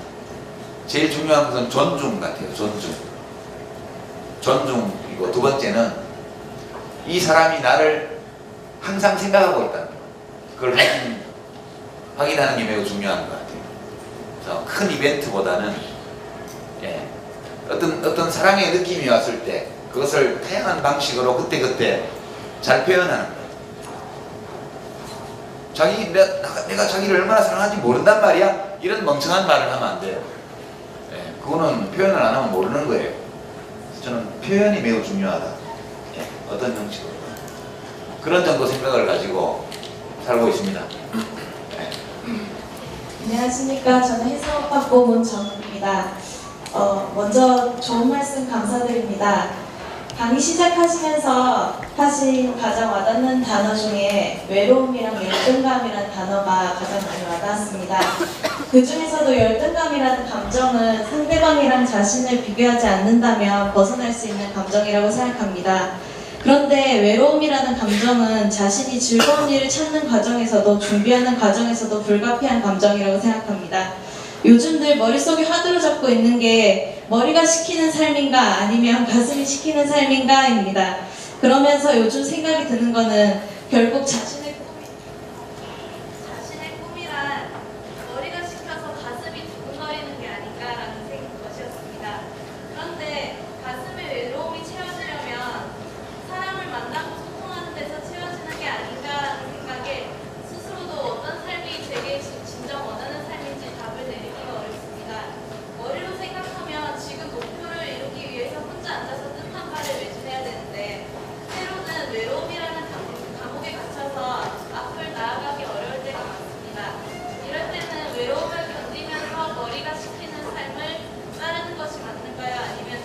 제일 중요한 것은 존중 같아요. 존중이고, 두 번째는 이 사람이 나를 항상 생각하고 있다는 거, 그걸 확인하는 게 매우 중요한 것 같아요. 그래서 큰 이벤트보다는 어떤 사랑의 느낌이 왔을 때 그것을 다양한 방식으로 그때그때 잘 표현하는 거예요. 내가 자기를 얼마나 사랑하는지 모른단 말이야? 이런 멍청한 말을 하면 안 돼요. 그거는 표현을 안 하면 모르는 거예요. 그래서 저는 표현이 매우 중요하다. 어떤 형식으로. 그런 정도 생각을 가지고 살고 있습니다. 안녕하십니까. 저는 해사업학부 문정입니다. 먼저 좋은 말씀 감사드립니다. 강의 시작하시면서 사실 가장 와닿는 단어 중에 외로움이랑 열등감이라는 단어가 가장 많이 와닿았습니다. 그 중에서도 열등감이라는 감정은 상대방이랑 자신을 비교하지 않는다면 벗어날 수 있는 감정이라고 생각합니다. 그런데 외로움이라는 감정은 자신이 즐거운 일을 찾는 과정에서도 준비하는 과정에서도 불가피한 감정이라고 생각합니다. 요즘들 머릿속에 화두로 잡고 있는 게 머리가 시키는 삶인가 아니면 가슴이 시키는 삶인가입니다. 그러면서 요즘 생각이 드는 거는 결국 자신의 꿈이란 머리가 시켜서 가슴이 두근거리는 게 아닌가라는 것이었습니다. 그런데 가슴의 외로움이 채워지려면 사람을 만나고 소통하는 데서 채워지는 게 아닌가라는 생각에 스스로도 어떤 삶이 제게 진정 원하는 삶인지 답을 내리기가 어렵습니다. 머리로 생각하면 지금 목표를 이루기 위해서 혼자 앉아서 뜻한 바를 매진해야 되는데 때로는 외로움이라는 감옥에 갇혀서 앞을 나아가기 어려울 때가 많습니다. 이럴 때는 외로움을 견디면서 머리가 시키는 삶을 따르는 것이 맞는가요? 아니면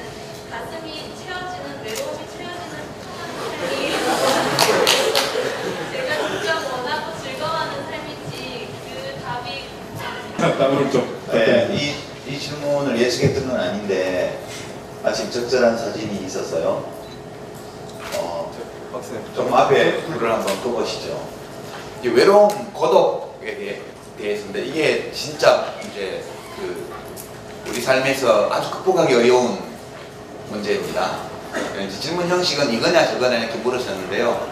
가슴이 채워지는, 외로움이 채워지는 소통하는 삶이 제가 진짜 원하고 즐거워하는 삶인지 그 답이 땀을 좀. 네, 이 질문을 예측했던 건 아닌데 마침 적절한 사진이 있어서요. 좀 앞에 글을 한번 끄보시죠. 이 외로움, 고독에 대해서인데 이게 진짜 이제 우리 삶에서 아주 극복하기 어려운 문제입니다. 이제 질문 형식은 이거냐 저거냐 이렇게 물으셨는데요.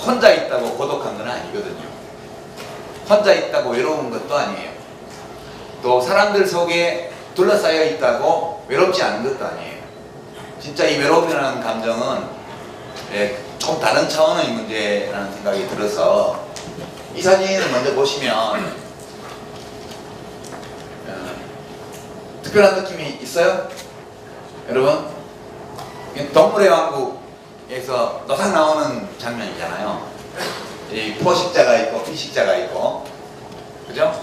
혼자 있다고 고독한 건 아니거든요. 혼자 있다고 외로운 것도 아니에요. 또 사람들 속에 둘러싸여 있다고 외롭지 않은 것도 아니에요. 진짜 이 외로움이라는 감정은 좀 다른 차원의 문제라는 생각이 들어서 이 사진을 먼저 보시면 특별한 느낌이 있어요? 여러분? 동물의 왕국에서 노상 나오는 장면이잖아요. 이 포식자가 있고 피식자가 있고, 그죠?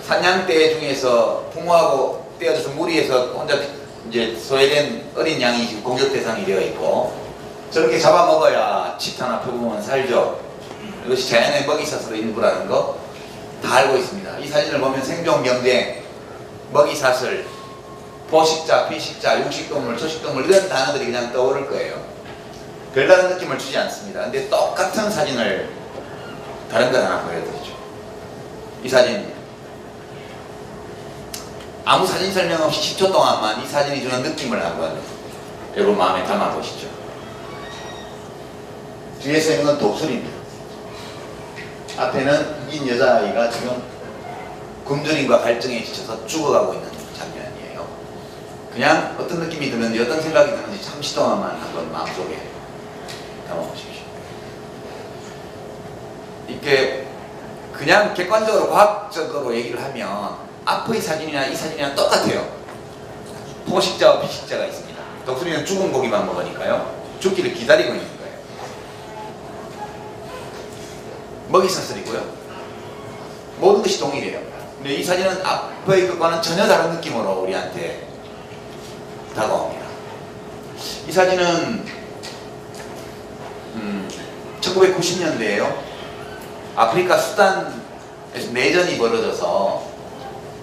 산양떼 중에서 부모하고 떼어져서 무리해서 혼자 이제 소외된 어린 양이 지금 공격 대상이 되어 있고, 저렇게 잡아먹어야 집 하나 펴보면 살죠. 이것이 자연의 먹이사슬의 일부라는 거 다 알고 있습니다. 이 사진을 보면 생존 경쟁, 먹이사슬, 포식자, 피식자, 육식동물, 초식동물 이런 단어들이 그냥 떠오를 거예요. 별다른 느낌을 주지 않습니다. 근데 똑같은 사진을 다른 것 하나 보여드리죠. 이 사진, 아무 사진 설명 없이 10초 동안만 이 사진이 주는 느낌을 한번 여러분 마음에 담아보시죠. 뒤에서 있는 건 독수리입니다. 앞에는 흑인 여자아이가 지금 굶주림과 갈증에 지쳐서 죽어가고 있는 장면이에요. 그냥 어떤 느낌이 드는지 어떤 생각이 드는지 잠시 동안만 한번 마음속에 담아보십시오. 이렇게 그냥 객관적으로 과학적으로 얘기를 하면 앞의 사진이나 이 사진이랑 똑같아요. 포식자와 비식자가 있습니다. 독수리는 죽은 고기만 먹으니까요. 죽기를 기다리고 있는 거예요. 먹이 사슬이고요. 모든 것이 동일해요. 근데 이 사진은 앞의 것과는 전혀 다른 느낌으로 우리한테 다가옵니다. 이 사진은 1990년대에요. 아프리카 수단에서 내전이 벌어져서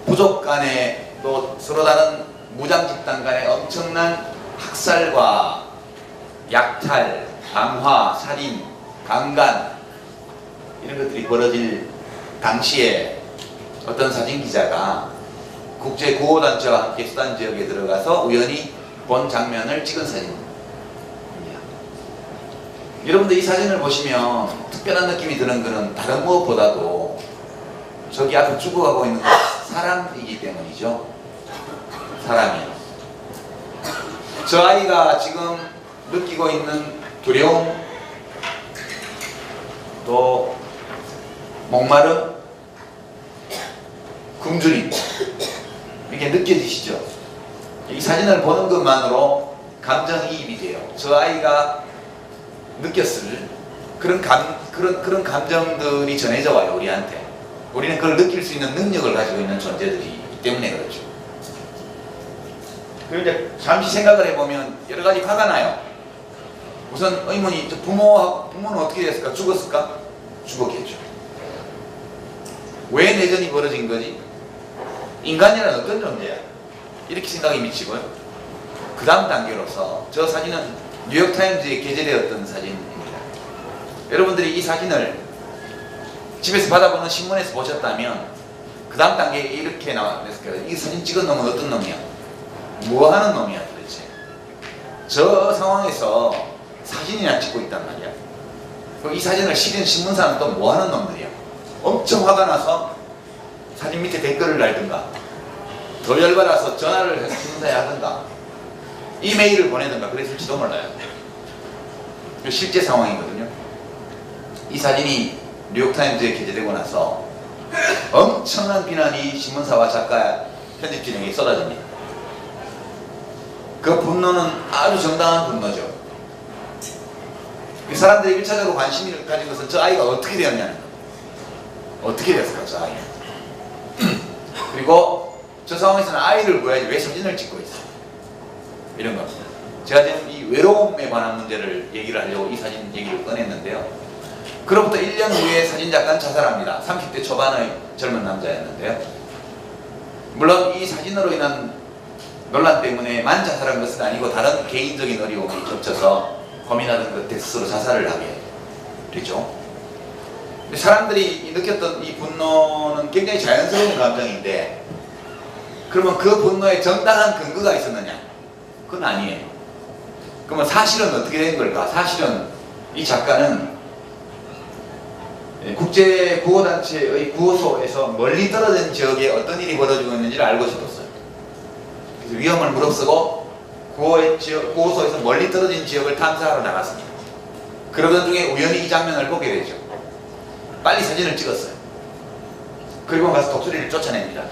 부족 간에 또 서로 다른 무장 집단 간의 엄청난 학살과 약탈, 방화, 살인, 강간 이런 것들이 벌어질 당시에 어떤 사진 기자가 국제 구호단체와 함께 수단 지역에 들어가서 우연히 본 장면을 찍은 사진입니다. 여러분들 이 사진을 보시면 특별한 느낌이 드는 것은 다른 무엇보다도 저기 앞에 죽어가고 있는 건 사람이기 때문이죠. 사람이요. 저 아이가 지금 느끼고 있는 두려움, 또 목마름, 굶주림, 이렇게 느껴지시죠? 이 사진을 보는 것만으로 감정이입이 돼요. 저 아이가 느꼈을 그런 감정들이 전해져 와요, 우리한테. 우리는 그걸 느낄 수 있는 능력을 가지고 있는 존재들이기 때문에 그렇죠. 그리고 이제 잠시 생각을 해보면 여러 가지 화가 나요. 우선 의문이, 부모는 어떻게 됐을까? 죽었을까? 죽었겠죠. 왜 내전이 벌어진 거지? 인간이란 어떤 존재야? 이렇게 생각이 미치고요. 그 다음 단계로서 저 사진은 뉴욕타임즈에 게재되었던 사진입니다. 여러분들이 이 사진을 집에서 받아보는 신문에서 보셨다면 그 다음 단계에 이렇게 나왔을 거예요. 이 사진 찍은 놈은 어떤 놈이야? 뭐 하는 놈이야 도대체? 저 상황에서 사진이나 찍고 있단 말이야. 그럼 이 사진을 실은 신문사는 또 뭐 하는 놈들이야? 엄청 화가 나서 사진 밑에 댓글을 달든가, 더 열받아서 전화를 해서 신문사에 하든가, 이메일을 보내든가 그랬을지도 몰라요. 실제 상황이거든요. 이 사진이 뉴욕타임즈에 게재되고 나서 엄청난 비난이 신문사와 작가, 편집진에게 쏟아집니다. 그 분노는 아주 정당한 분노죠. 그 사람들이 1차적으로 관심을 가진 것은 저 아이가 어떻게 되었냐는 거예요. 어떻게 됐을까, 저 아이가. 그리고 저 상황에서는 아이를 구해야지 왜 사진을 찍고 있어? 이런 겁니다. 제가 지금 이 외로움에 관한 문제를 얘기를 하려고 이 사진 얘기를 꺼냈는데요. 그로부터 1년 후에 사진작가는 자살합니다. 30대 초반의 젊은 남자였는데요. 물론 이 사진으로 인한 논란 때문에만 자살한 것은 아니고 다른 개인적인 어려움이 겹쳐서 고민하던 끝에 스스로 자살을 하게 되죠. 사람들이 느꼈던 이 분노는 굉장히 자연스러운 감정인데, 그러면 그 분노에 정당한 근거가 있었느냐? 그건 아니에요. 그러면 사실은 어떻게 된 걸까? 사실은 이 작가는 국제구호단체의 구호소에서 멀리 떨어진 지역에 어떤 일이 벌어지고 있는지를 알고 싶었어요. 그래서 위험을 무릅쓰고 구호소에서 멀리 떨어진 지역을 탐사하러 나갔습니다. 그러던 중에 우연히 이 장면을 보게 되죠. 빨리 사진을 찍었어요. 그리고 가서 독수리를 쫓아냅니다.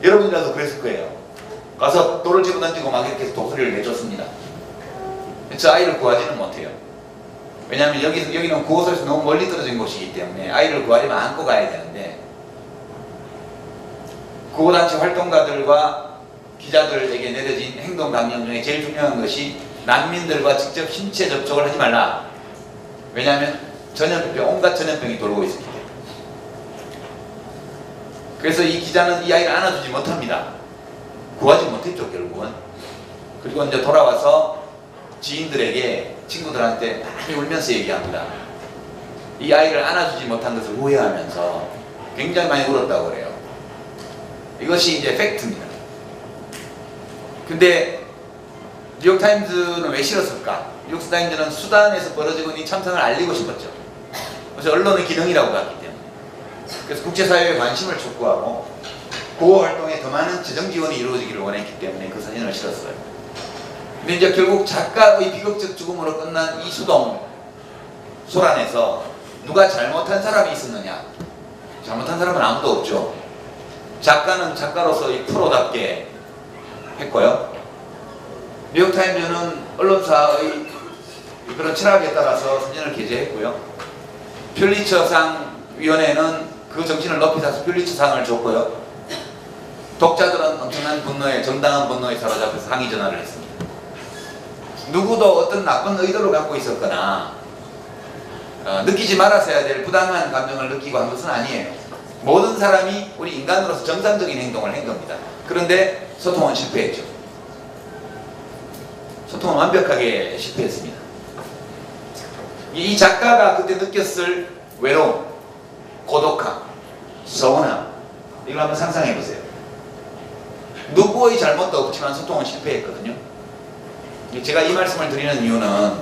여러분이라도 그랬을 거예요. 가서 돌을 집어 던지고 막 이렇게 해서 독수리를 내쫓습니다. 저 아이를 구하지는 못해요. 왜냐하면 여기는 구호소에서 너무 멀리 떨어진 곳이기 때문에 아이를 구하려면 안고 가야 되는데, 구호단체 활동가들과 기자들에게 내려진 행동 강령 중에 제일 중요한 것이 난민들과 직접 신체 접촉을 하지 말라. 왜냐하면 온갖 전염병이 돌고 있기 때문에. 그래서 이 기자는 이 아이를 안아주지 못합니다. 구하지 못했죠, 결국은. 그리고 이제 돌아와서 지인들에게, 친구들한테 많이 울면서 얘기합니다. 이 아이를 안아주지 못한 것을 후회하면서 굉장히 많이 울었다고 그래요. 이것이 이제 팩트입니다. 근데 뉴욕타임즈는 왜 싫었을까? 뉴욕타임즈는 수단에서 벌어지고 있는 참상을 알리고 싶었죠. 그래서 언론의 기능이라고 봤기 때문에. 그래서 국제사회의 관심을 촉구하고 구호 활동에 더 많은 재정 지원이 이루어지기를 원했기 때문에 그 사진을 실었어요. 근데 이제 결국 작가의 비극적 죽음으로 끝난 이 소란에서 누가 잘못한 사람이 있었느냐? 잘못한 사람은 아무도 없죠. 작가는 작가로서 이 프로답게 했고요. 뉴욕타임즈는 언론사의 그런 철학에 따라서 사진을 게재했고요. 퓰리처상 위원회는 그 정신을 높이 사서 퓰리처상을 줬고요. 독자들은 엄청난 분노에, 정당한 분노에 사로잡혀서 항의 전화를 했습니다. 누구도 어떤 나쁜 의도를 갖고 있었거나 느끼지 말았어야 될 부당한 감정을 느끼고 한 것은 아니에요. 모든 사람이 우리 인간으로서 정상적인 행동을 한 겁니다. 그런데 소통은 실패했죠. 소통은 완벽하게 실패했습니다. 이 작가가 그때 느꼈을 외로움, 고독함, 서운함, 이걸 한번 상상해 보세요. 누구의 잘못도 없지만 소통은 실패했거든요. 제가 이 말씀을 드리는 이유는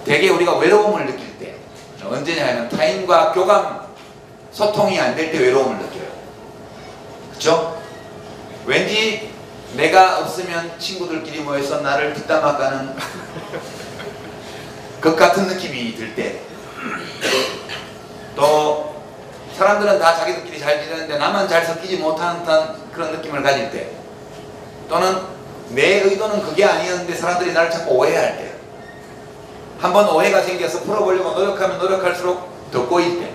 대개 우리가 외로움을 느낄 때 언제냐 하면 타인과 교감, 소통이 안 될 때 외로움을 느껴요. 그렇죠? 왠지 내가 없으면 친구들끼리 모여서 나를 뒷담화가는 것 같은 느낌이 들 때, 또 사람들은 다 자기들끼리 잘 지내는데 나만 잘 섞이지 못하는 그런 느낌을 가질 때, 또는 내 의도는 그게 아니었는데 사람들이 나를 자꾸 오해할 때, 한번 오해가 생겨서 풀어보려고 노력하면 노력할수록 더 꼬일 때,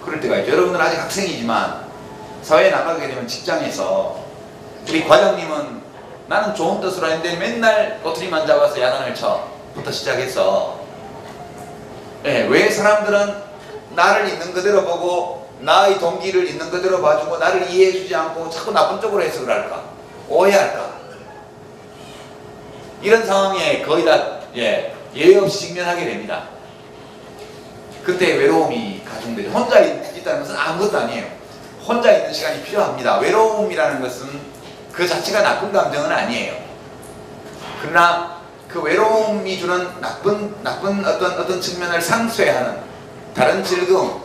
그럴 때가 있죠. 여러분들은 아직 학생이지만 사회에 나가게 되면 직장에서 우리 과장님은 나는 좋은 뜻으로 했는데 맨날 꼬투리만 잡아서 야단을 쳐부터 시작해서, 왜 사람들은 나를 있는 그대로 보고 나의 동기를 있는 그대로 봐주고 나를 이해해주지 않고 자꾸 나쁜 쪽으로 해석을 할까? 오해할까? 이런 상황에 거의 다 예외 없이 직면하게 됩니다. 그때 외로움이 가중되죠. 혼자 있다는 것은 아무것도 아니에요. 혼자 있는 시간이 필요합니다. 외로움이라는 것은 그 자체가 나쁜 감정은 아니에요. 그러나 그 외로움이 주는 나쁜 어떤 측면을 상쇄하는 다른 즐거움,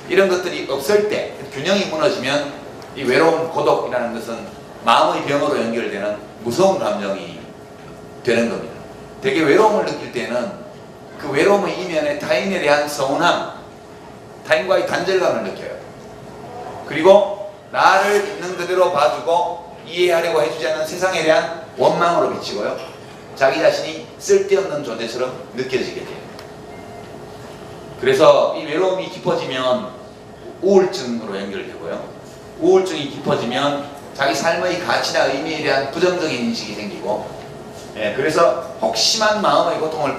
이런 것들이 없을 때, 균형이 무너지면 이 외로움, 고독이라는 것은 마음의 병으로 연결되는 무서운 감정이 되는 겁니다. 되게 외로움을 느낄 때는 그 외로움의 이면에 타인에 대한 서운함, 타인과의 단절감을 느껴요. 그리고 나를 있는 그대로 봐주고 이해하려고 해주지 않는 세상에 대한 원망으로 비치고요. 자기 자신이 쓸데없는 존재처럼 느껴지게 돼요. 그래서 이 외로움이 깊어지면 우울증으로 연결되고요. 우울증이 깊어지면 자기 삶의 가치나 의미에 대한 부정적인 인식이 생기고, 그래서 혹심한 마음의 고통을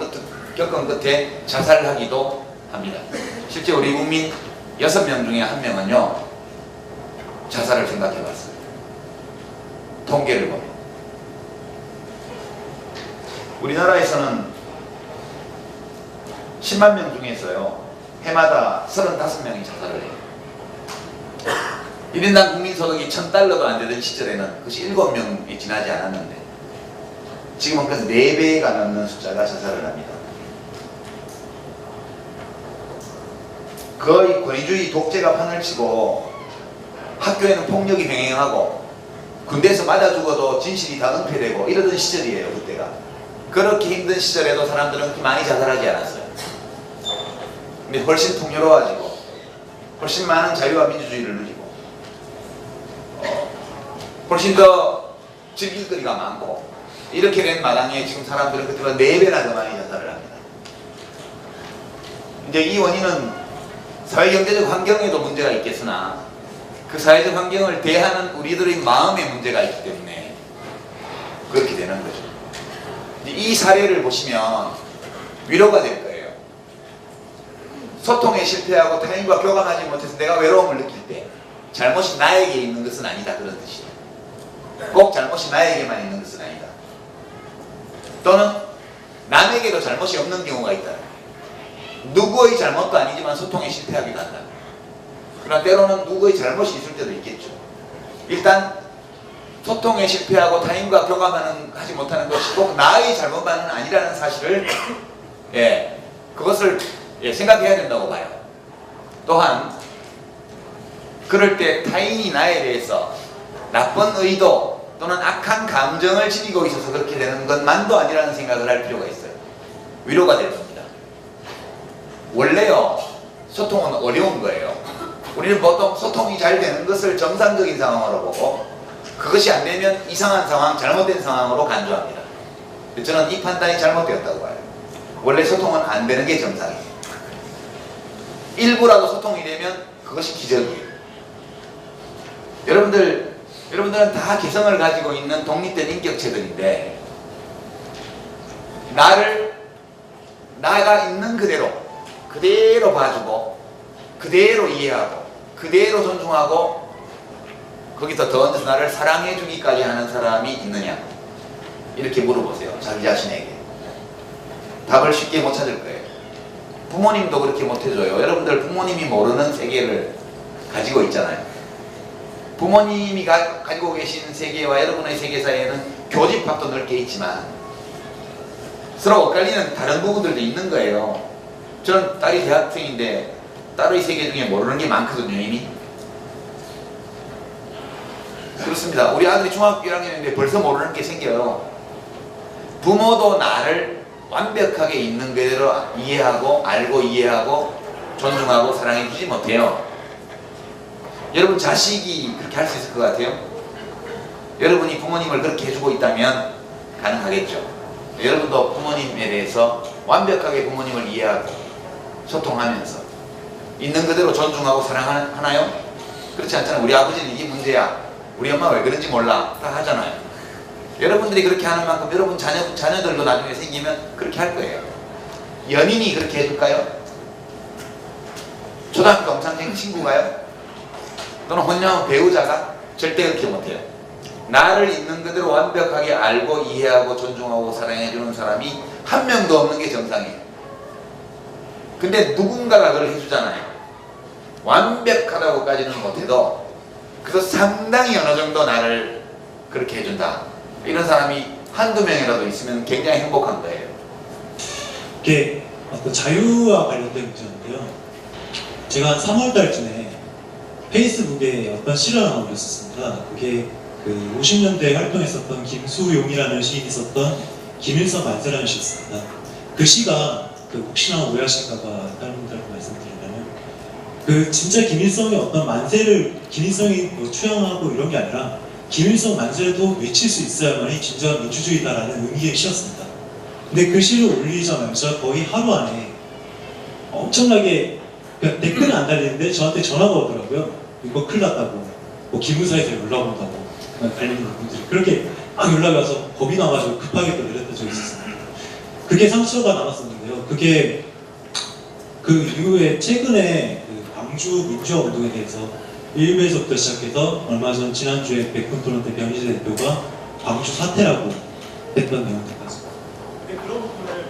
겪은 끝에 자살을 하기도 합니다. 실제 우리 국민 6명 중에 1명은요 자살을 생각해 봤어요. 통계를 보면. 우리나라에서는 10만 명 중에서요 해마다 35명이 자살을 해요. 1인당 국민소득이 $1,000도 안 되던 시절에는 그것이 7명이 지나지 않았는데 지금은 그래서 4배가 넘는 숫자가 자살을 합니다. 거의 권위주의 독재가 판을 치고 학교에는 폭력이 병행하고 군대에서 맞아 죽어도 진실이 다 은폐되고 이러던 시절이에요. 그때가. 그렇게 힘든 시절에도 사람들은 많이 자살하지 않았어요. 근데 훨씬 풍요로워지고 훨씬 많은 자유와 민주주의를 누리고 훨씬 더 즐길 거리가 많고 이렇게 된 마당에 지금 사람들은 그때보다 4배나 더 많이 자살을 합니다. 이제 이 원인은 사회경제적 환경에도 문제가 있겠으나 그 사회적 환경을 대하는 우리들의 마음에 문제가 있기 때문에 그렇게 되는 거죠. 이 사례를 보시면 위로가 될 거예요. 소통에 실패하고 타인과 교감하지 못해서 내가 외로움을 느낄 때 잘못이 나에게 있는 것은 아니다, 그런 뜻이에요. 꼭 잘못이 나에게만 있는 것은 아니다. 또는 남에게도 잘못이 없는 경우가 있다. 누구의 잘못도 아니지만 소통에 실패하기도 한다. 그러나 때로는 누구의 잘못이 있을 때도 있겠죠. 일단 소통에 실패하고 타인과 교감하지 못하는 것이 꼭 나의 잘못만은 아니라는 사실을 그것을 생각해야 된다고 봐요. 또한 그럴 때 타인이 나에 대해서 나쁜 의도 또는 악한 감정을 지니고 있어서 그렇게 되는 것만도 아니라는 생각을 할 필요가 있어요. 위로가 될 겁니다. 원래요 소통은 어려운 거예요. 우리는 보통 소통이 잘 되는 것을 정상적인 상황으로 보고 그것이 안 되면 이상한 상황, 잘못된 상황으로 간주합니다. 저는 이 판단이 잘못되었다고 봐요. 원래 소통은 안 되는 게 정상이에요. 일부라도 소통이 되면 그것이 기적이에요. 여러분들은 다 개성을 가지고 있는 독립된 인격체들인데 나가 있는 그대로 봐주고 그대로 이해하고 그대로 존중하고 거기서 더 얹어서 나를 사랑해 주기까지 하는 사람이 있느냐 이렇게 물어보세요. 자기 자신에게. 답을 쉽게 못 찾을 거예요. 부모님도 그렇게 못 해줘요. 여러분들 부모님이 모르는 세계를 가지고 있잖아요. 부모님이 가지고 계신 세계와 여러분의 세계 사이에는 교집합도 넓게 있지만 서로 엇갈리는 다른 부분들도 있는 거예요. 저는 딸이 대학생인데 딸의 세계 중에 모르는 게 많거든요. 이미 그렇습니다. 우리 아들이 중학교 1학년인데 벌써 모르는 게 생겨요. 부모도 나를 완벽하게 있는 그대로 이해하고 알고 이해하고 존중하고 사랑해 주지 못해요. 여러분 자식이 그렇게 할 수 있을 것 같아요? 여러분이 부모님을 그렇게 해주고 있다면 가능하겠죠. 여러분도 부모님에 대해서 완벽하게 부모님을 이해하고 소통하면서 있는 그대로 존중하고 사랑하나요? 그렇지 않잖아요. 우리 아버지는 이게 문제야. 우리 엄마 왜 그런지 몰라. 다 하잖아요. 여러분들이 그렇게 하는 만큼 여러분 자녀들도 나중에 생기면 그렇게 할 거예요. 연인이 그렇게 해줄까요? 초등학교 동창생 친구가요? 또는 혼녀 배우자가? 절대 그렇게 못해요. 나를 있는 그대로 완벽하게 알고 이해하고 존중하고 사랑해주는 사람이 한 명도 없는 게 정상이에요. 근데 누군가가 그걸 해주잖아요. 완벽하다고까지는 못해도 그래서 상당히 어느 정도 나를 그렇게 해준다. 이런 사람이 한두 명이라도 있으면 굉장히 행복한 거예요. 이게 어떤 자유와 관련된 문제인데요. 제가 한 3월 달쯤에 페이스북에 어떤 시를 하나 올렸었습니다. 그게 그 50년대에 활동했었던 김수용이라는 시인이 썼던 김일성 만세라는 시였습니다. 그 시가 혹시나 오해하실까봐 다른 분들한테 말씀드리면 그 진짜 김일성의 어떤 만세를 김일성이 뭐 추앙하고 이런 게 아니라 김일성 만세도 외칠 수 있어야만이 진정한 민주주의다라는 의미의 시였습니다. 근데 그 시를 올리자마자 거의 하루 안에 엄청나게 그러니까 댓글은 안 달리는데 저한테 전화가 오더라고요. 이거 큰일 났다고, 뭐 기무사에서 연락 온다고 달리는 분들이 그렇게 막 연락이 와서 겁이 나가지고 급하게 또 내렸던 적이 있었습니다. 그게 상처가 남았었는데요. 그게 그 이후에 최근에 그 광주 민주화 운동에 대해서 일부에서부터 시작해서 얼마 전 지난주에 백분 토론 때 변희재 대표가 광주 사태라고 했던 내용들까지. 근데 그런 부분을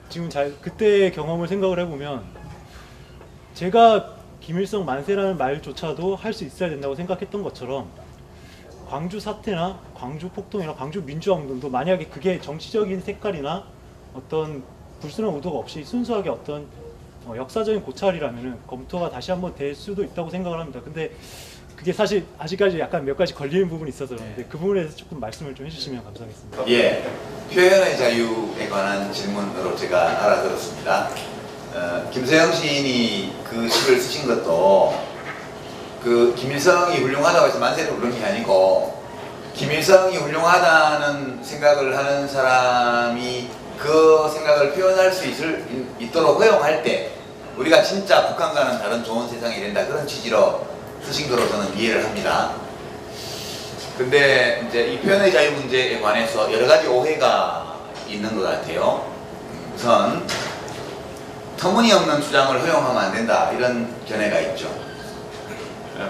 지금 그때의 경험을 생각을 해보면 제가 김일성 만세라는 말조차도 할 수 있어야 된다고 생각했던 것처럼 광주 사태나 광주 폭동이나 광주 민주화 운동도 만약에 그게 정치적인 색깔이나 어떤 불순한 의도가 없이 순수하게 어떤 역사적인 고찰이라면 검토가 다시 한번 될 수도 있다고 생각을 합니다. 근데 그게 사실 아직까지 약간 몇 가지 걸리는 부분이 있어서 그런데 그 부분에 대해서 조금 말씀을 좀 해주시면 감사하겠습니다. 예, 표현의 자유에 관한 질문으로 제가 알아들었습니다. 김세영 시인이 그 시를 쓰신 것도 그 김일성이 훌륭하다고 해서 만세를 부른 게 아니고 김일성이 훌륭하다는 생각을 하는 사람이 그 생각을 표현할 수 있도록 허용할 때 우리가 진짜 북한과는 다른 좋은 세상이 된다 그런 취지로 쓰신 거로 저는 이해를 합니다. 근데 이제 이 표현의 자유 문제에 관해서 여러 가지 오해가 있는 것 같아요. 우선 터무니없는 주장을 허용하면 안 된다 이런 견해가 있죠.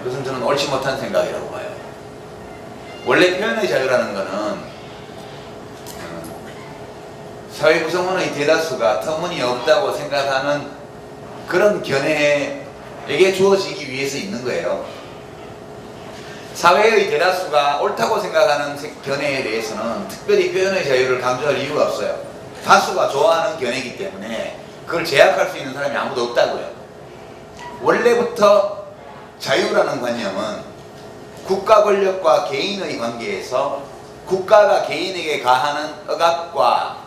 그것은 저는 옳지 못한 생각이라고 봐요. 원래 표현의 자유라는 것은 사회 구성원의 대다수가 터무니없다고 생각하는 그런 견해에게 주어지기 위해서 있는 거예요. 사회의 대다수가 옳다고 생각하는 견해에 대해서는 특별히 표현의 자유를 강조할 이유가 없어요. 다수가 좋아하는 견해이기 때문에 그걸 제약할 수 있는 사람이 아무도 없다고요. 원래부터 자유라는 관념은 국가 권력과 개인의 관계에서 국가가 개인에게 가하는 억압과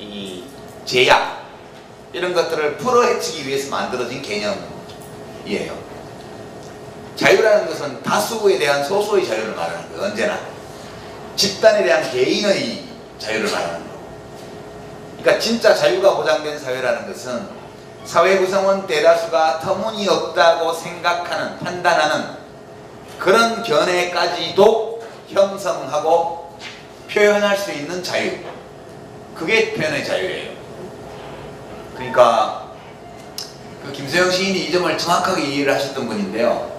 이 제약 이런 것들을 풀어헤치기 위해서 만들어진 개념이에요. 자유라는 것은 다수에 대한 소수의 자유를 말하는 거예요. 언제나 집단에 대한 개인의 자유를 말하는 거예요. 그러니까 진짜 자유가 보장된 사회라는 것은 사회 구성원 대다수가 터무니없다고 생각하는, 판단하는 그런 견해까지도 형성하고 표현할 수 있는 자유, 그게 표현의 자유예요. 그러니까 그 김세영 시인이 이 점을 정확하게 이해를 하셨던 분인데요.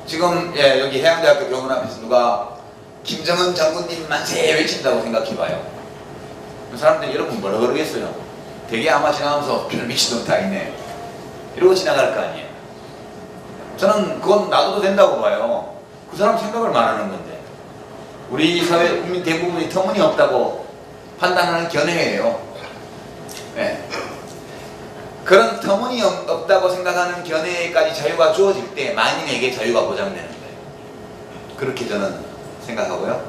지금 여기 해양대학교 병원 앞에서 누가 김정은 장군님 만세 외친다고 생각해봐요. 사람들이 여러분 뭐라 그러겠어요? 되게 아마 지나가면서 별 미친놈 다 있네 이러고 지나갈 거 아니에요. 저는 그건 놔둬도 된다고 봐요. 그 사람 생각을 말하는 건데 우리 사회 국민 대부분이 터무니없다고 판단하는 견해예요. 네. 그런 터무니없다고 생각하는 견해까지 자유가 주어질 때 만인에게 자유가 보장되는 거예요. 그렇게 저는 생각하고요.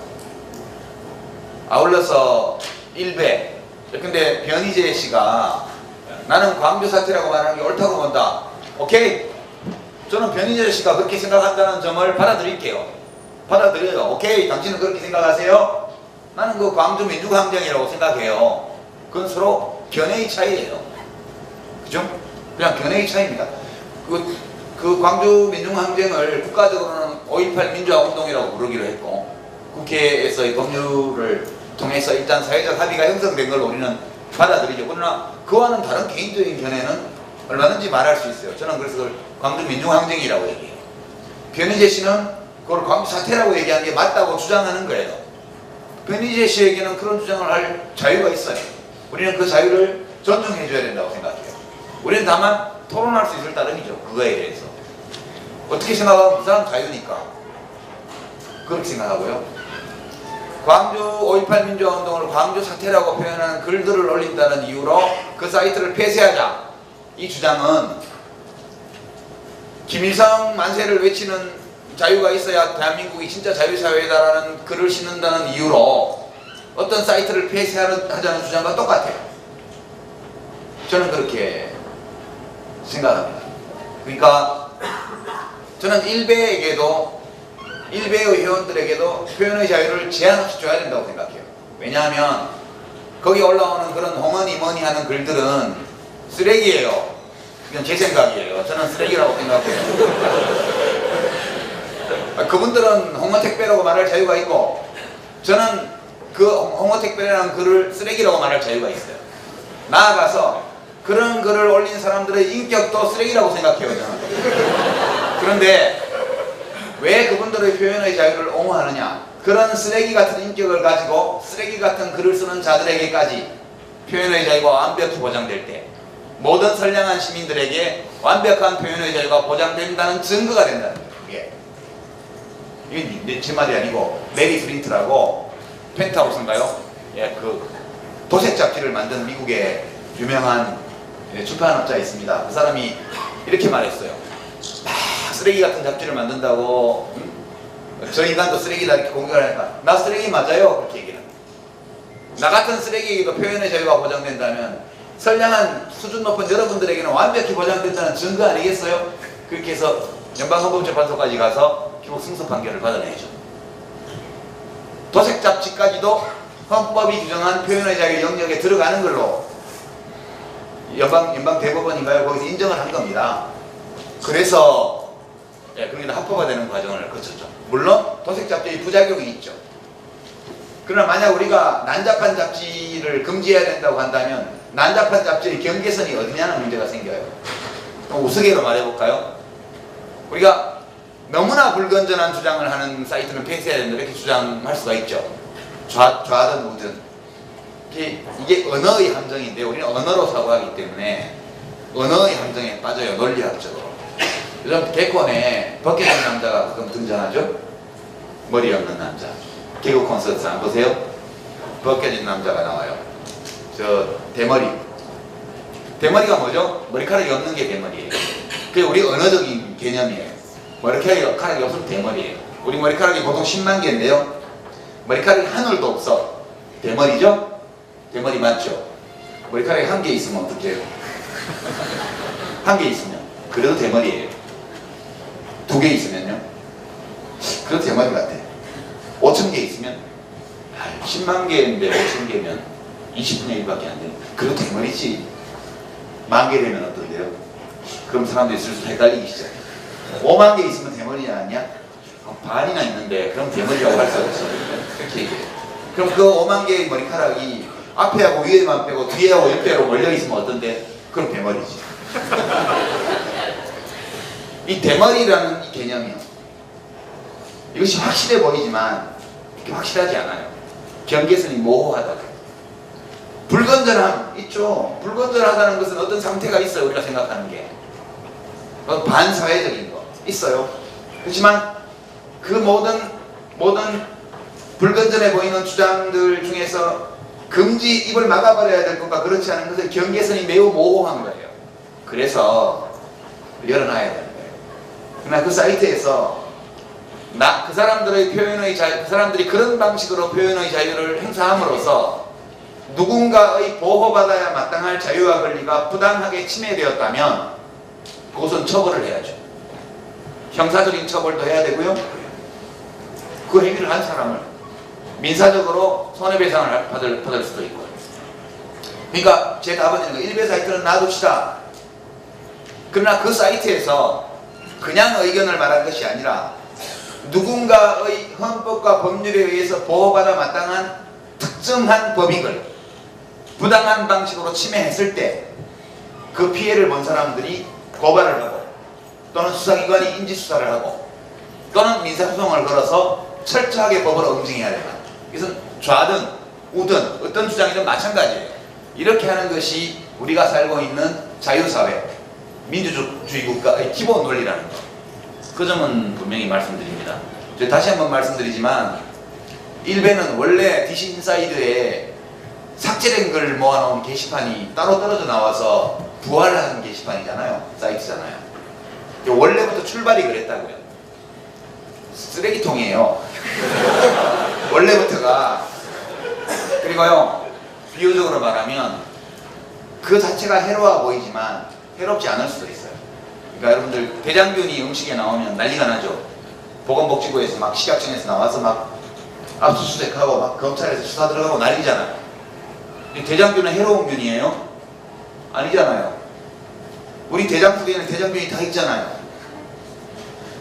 아울러서 일배, 근데 변희재 씨가 나는 광주 사태라고 말하는 게 옳다고 본다. 오케이. 저는 변희재 씨가 그렇게 생각한다는 점을 받아들일게요. 받아들여요. 오케이. 당신은 그렇게 생각하세요? 나는 그 광주 민주항쟁이라고 생각해요. 그건 서로 견해의 차이예요. 그죠? 그냥 견해의 차이입니다. 그 광주 민중항쟁을 국가적으로는 5.18 민주화운동이라고 부르기로 했고 국회에서의 법률을 통해서 일단 사회적 합의가 형성된 걸 우리는 받아들이죠. 그러나 그와는 다른 개인적인 견해는 얼마든지 말할 수 있어요. 저는 그래서 그걸 광주 민중항쟁이라고 얘기해요. 변희재 씨는 그걸 광주 사태라고 얘기한 게 맞다고 주장하는 거예요. 변희재 씨에게는 그런 주장을 할 자유가 있어요. 우리는 그 자유를 존중해 줘야 된다고 생각해요. 우리는 다만 토론할 수 있을 따름이죠. 그거에 대해서 어떻게 생각하면 그 사람 자유니까 그렇게 생각하고요. 광주 5.18 민주화운동을 광주 사태라고 표현하는 글들을 올린다는 이유로 그 사이트를 폐쇄하자, 이 주장은 김일성 만세를 외치는 자유가 있어야 대한민국이 진짜 자유사회다라는 글을 싣는다는 이유로 어떤 사이트를 폐쇄하자는 주장과 똑같아요. 저는 그렇게 생각합니다. 그러니까 저는 일베의 회원들에게도 표현의 자유를 제한 없이 줘야 된다고 생각해요. 왜냐하면 거기 올라오는 그런 홍언이 뭐니 하는 글들은 쓰레기예요. 이건 제 생각이에요. 저는 쓰레기라고 생각해요. 그분들은 홍어택배라고 말할 자유가 있고 저는 그 홍어택배라는 글을 쓰레기라고 말할 자유가 있어요. 나아가서 그런 글을 올린 사람들의 인격도 쓰레기라고 생각해요. 저는. 그런데 왜 그분들의 표현의 자유를 옹호하느냐? 그런 쓰레기 같은 인격을 가지고 쓰레기 같은 글을 쓰는 자들에게까지 표현의 자유가 완벽히 보장될 때 모든 선량한 시민들에게 완벽한 표현의 자유가 보장된다는 증거가 된다는 거예요. 이게 제 말이 아니고 메리 프린트라고 펜트하우스인가요? 예, 그 도색 잡지를 만든 미국의 유명한 출판업자 있습니다. 그 사람이 이렇게 말했어요. 쓰레기 같은 잡지를 만든다고 저 인간도 쓰레기다 이렇게 공격을 하니까 나 쓰레기 맞아요 그렇게 얘기를 합니다. 나 같은 쓰레기에게도 표현의 자유가 보장된다면 선량한 수준 높은 여러분들에게는 완벽히 보장된다는 증거 아니겠어요? 그렇게 해서 연방헌법재판소까지 가서 결국 승소 판결을 받아내죠. 도색 잡지까지도 헌법이 규정한 표현의 자유 영역에 들어가는 걸로 연방 대법원인가요? 거기서 인정을 한 겁니다. 그래서 그러니까 합법화 되는 과정을 거쳤죠. 물론 도색 잡지의 부작용이 있죠. 그러나 만약 우리가 난잡한 잡지를 금지해야 된다고 한다면 난잡한 잡지의 경계선이 어디냐는 문제가 생겨요. 우스개로 말해볼까요? 우리가 너무나 불건전한 주장을 하는 사이트는 폐쇄해야 된다 이렇게 주장할 수가 있죠. 좌든 우든. 이게 언어의 함정인데 우리는 언어로 사고하기 때문에 언어의 함정에 빠져요. 논리학적으로. 요즘 개콘에 벗겨진 남자가 가끔 등장하죠. 머리 없는 남자. 개그 콘서트 안 보세요? 벗겨진 남자가 나와요. 저 대머리. 대머리가 뭐죠? 머리카락이 없는 게 대머리예요. 그게 우리 언어적인 개념이에요. 머리카락이 없으면 대머리예요. 우리 머리카락이 보통 10만 개인데요. 머리카락이 한 올도 없어. 대머리죠? 대머리 맞죠? 머리카락이 한 개 있으면 어떡해요? 한 개 있으면 그래도 대머리예요. 2개 있으면요? 그것도 대머리 같아. 5천 개 있으면 10만 개인데 5천 개면 20분의 1밖에 안 돼. 그것도 대머리지. 10,000개 되면 어떤데요? 그럼 사람들이 슬슬 헷갈리기 시작해. 5만 개 있으면 대머리 아니야? 반이나 있는데 그럼 대머리라고 할 수 없어. 그렇게 얘기해. 그럼 그 5만 개의 머리카락이 앞에하고 위에만 빼고 뒤에하고 옆에로 몰려 있으면 어떤데? 그럼 대머리지. 이 대머리라는 이 개념이요. 이것이 확실해 보이지만 이렇게 확실하지 않아요. 경계선이 모호하다. 불건전함 있죠. 불건전하다는 것은 어떤 상태가 있어요. 우리가 생각하는 게 반사회적인 거 있어요. 그렇지만 그 모든 불건전해 보이는 주장들 중에서 금지 입을 막아버려야 될 것과 그렇지 않은 것의 경계선이 매우 모호한 거예요. 그래서 열어놔야 되는 거예요. 그러나 그 사이트에서 그 사람들의 표현의 자유, 그 사람들이 그런 방식으로 표현의 자유를 행사함으로써 누군가의 보호받아야 마땅할 자유와 권리가 부당하게 침해되었다면 그것은 처벌을 해야죠. 형사적인 처벌도 해야 되고요. 그 행위를 한 사람을 민사적으로 손해배상을 받을 수도 있고요. 그러니까 제 답은 일베 사이트는 놔둡시다. 그러나 그 사이트에서 그냥 의견을 말한 것이 아니라 누군가의 헌법과 법률에 의해서 보호받아 마땅한 특정한 법익을 부당한 방식으로 침해했을 때 그 피해를 본 사람들이 고발을 하고 또는 수사기관이 인지수사를 하고 또는 민사소송을 걸어서 철저하게 법을 응징해야 된다. 이것은 좌든 우든 어떤 주장이든 마찬가지예요. 이렇게 하는 것이 우리가 살고 있는 자유사회, 민주주의 국가의 기본 논리라는 것. 그 점은 분명히 말씀드립니다. 다시 한번 말씀드리지만 일베는 원래 DC 인사이드에 삭제된 걸 모아놓은 게시판이 따로 떨어져 나와서 부활하는 게시판이잖아요. 사이트잖아요. 원래부터 출발이 그랬다고요. 쓰레기통이에요. 원래부터가. 그리고요, 비유적으로 말하면 그 자체가 해로워 보이지만 해롭지 않을 수도 있어요. 그러니까 여러분들 대장균이 음식에 나오면 난리가 나죠. 보건복지부에서 막 식약청에서 나와서 막 압수수색하고 막 검찰에서 수사 들어가고 난리잖아요. 대장균은 해로운 균이에요? 아니잖아요. 우리 대장 속에는 대장균이 다 있잖아요.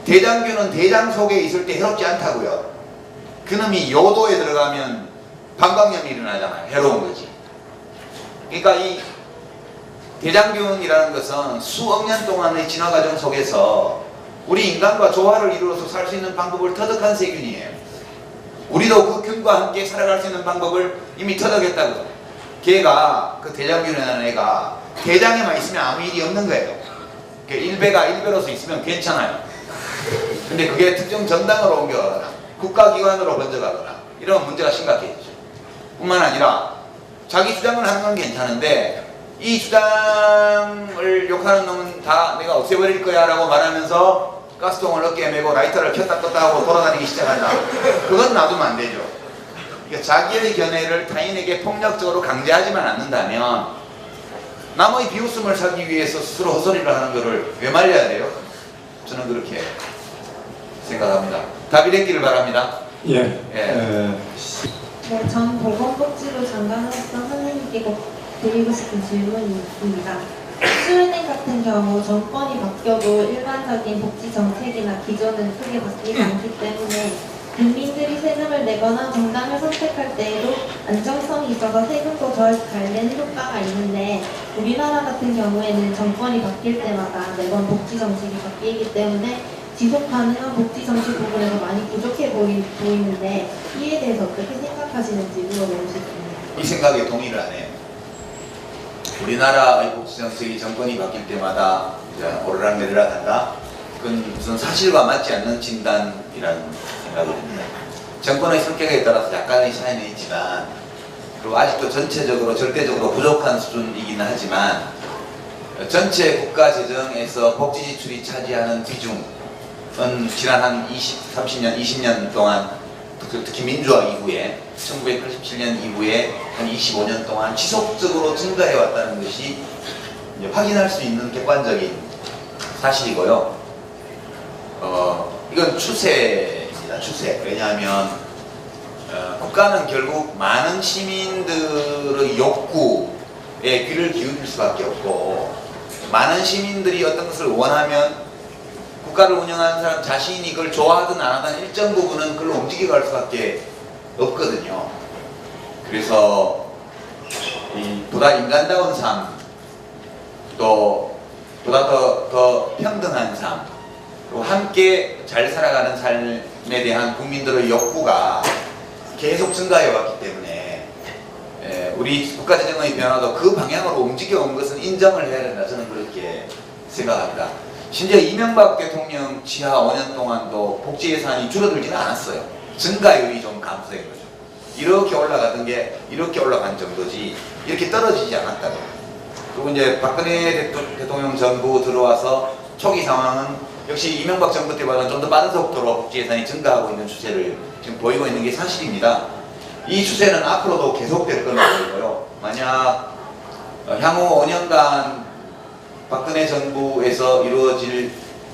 대장균은 대장 속에 있을 때 해롭지 않다고요. 그놈이 요도에 들어가면 방광염이 일어나잖아요. 해로운 거지. 그러니까 이 대장균이라는 것은 수억 년 동안의 진화 과정 속에서 우리 인간과 조화를 이루어서 살 수 있는 방법을 터득한 세균이에요. 우리도 그 균과 함께 살아갈 수 있는 방법을 이미 터득했다고. 걔가, 그 대장균이라는 애가 대장에만 있으면 아무 일이 없는 거예요. 일베가 일베로서 있으면 괜찮아요. 근데 그게 특정 정당으로 옮겨가거나 국가기관으로 번져가거나 이런 문제가 심각해지죠. 뿐만 아니라 자기 주장을 하는 건 괜찮은데 이 주장을 욕하는 놈은 다 내가 없애버릴 거야 라고 말하면서 가스통을 어깨에 메고 라이터를 켰다 껐다 하고 돌아다니기 시작한다. 그건 놔두면 안 되죠. 그러니까 자기의 견해를 타인에게 폭력적으로 강제하지만 않는다면 남의 비웃음을 사기 위해서 스스로 헛소리를 하는 것을 왜 말려야 돼요? 저는 그렇게 생각합니다. 답이 됐기를 바랍니다. 예. 네, 전 보건복지부 장관으로서 선생님께 꼭 드리고 싶은 질문입니다. 스웨덴 같은 경우 정권이 바뀌어도 일반적인 복지 정책이나 기조는 크게 바뀌지 않기 때문에 국민들이 세금을 내거나 정당을 선택할 때에도 안정성이 있어서 세금도 덜 달는 효과가 있는데 우리나라 같은 경우에는 정권이 바뀔 때마다 매번 복지 정책이 바뀌기 때문에 지속 가능한 복지 정책 부분에서 많이 부족해 보이는데 이에 대해서 어떻게 생각하시는지 물어보고 싶습니다. 이 생각에 동의를 안 해요. 우리나라의 복지 정책이 정권이 바뀔 때마다 오르락내리락 한다? 그건 무슨 사실과 맞지 않는 진단이라는 생각이 듭니다. 정권의 성격에 따라서 약간의 차이는 있지만 그리고 아직도 전체적으로 절대적으로 부족한 수준이긴 하지만 전체 국가 재정에서 복지 지출이 차지하는 비중은 지난 한 30년, 20년 동안 특히 민주화 이후에 1987년 이후에 한 25년 동안 지속적으로 증가해 왔다는 것이 이제 확인할 수 있는 객관적인 사실이고요. 이건 추세입니다. 같습니다. 추세. 왜냐하면 국가는 결국 많은 시민들의 욕구에 귀를 기울일 수밖에 없고, 많은 시민들이 어떤 것을 원하면 국가를 운영하는 사람 자신이 그걸 좋아하든 안 하든 일정 부분은 그걸로 움직여 갈 수밖에 없거든요. 그래서 보다 인간다운 삶, 또 보다 더 평등한 삶, 또 함께 잘 살아가는 삶에 대한 국민들의 욕구가 계속 증가해 왔기 때문에 우리 국가재정의 변화도 그 방향으로 움직여 온 것은 인정을 해야 된다, 저는 그렇게 생각합니다. 심지어 이명박 대통령 지하 5년 동안도 복지 예산이 줄어들지는 않았어요. 증가율이 좀 감소된 거죠. 이렇게 올라가던 게 이렇게 올라간 정도지 이렇게 떨어지지 않았다고. 그리고 이제 박근혜 대통령 정부 들어와서 초기 상황은 역시 이명박 정부 때보다는 좀 더 빠른 속도로 복지 예산이 증가하고 있는 추세를 지금 보이고 있는 게 사실입니다. 이 추세는 앞으로도 계속될 걸로 보이고요. 만약 향후 5년간 박근혜 정부에서 이루어질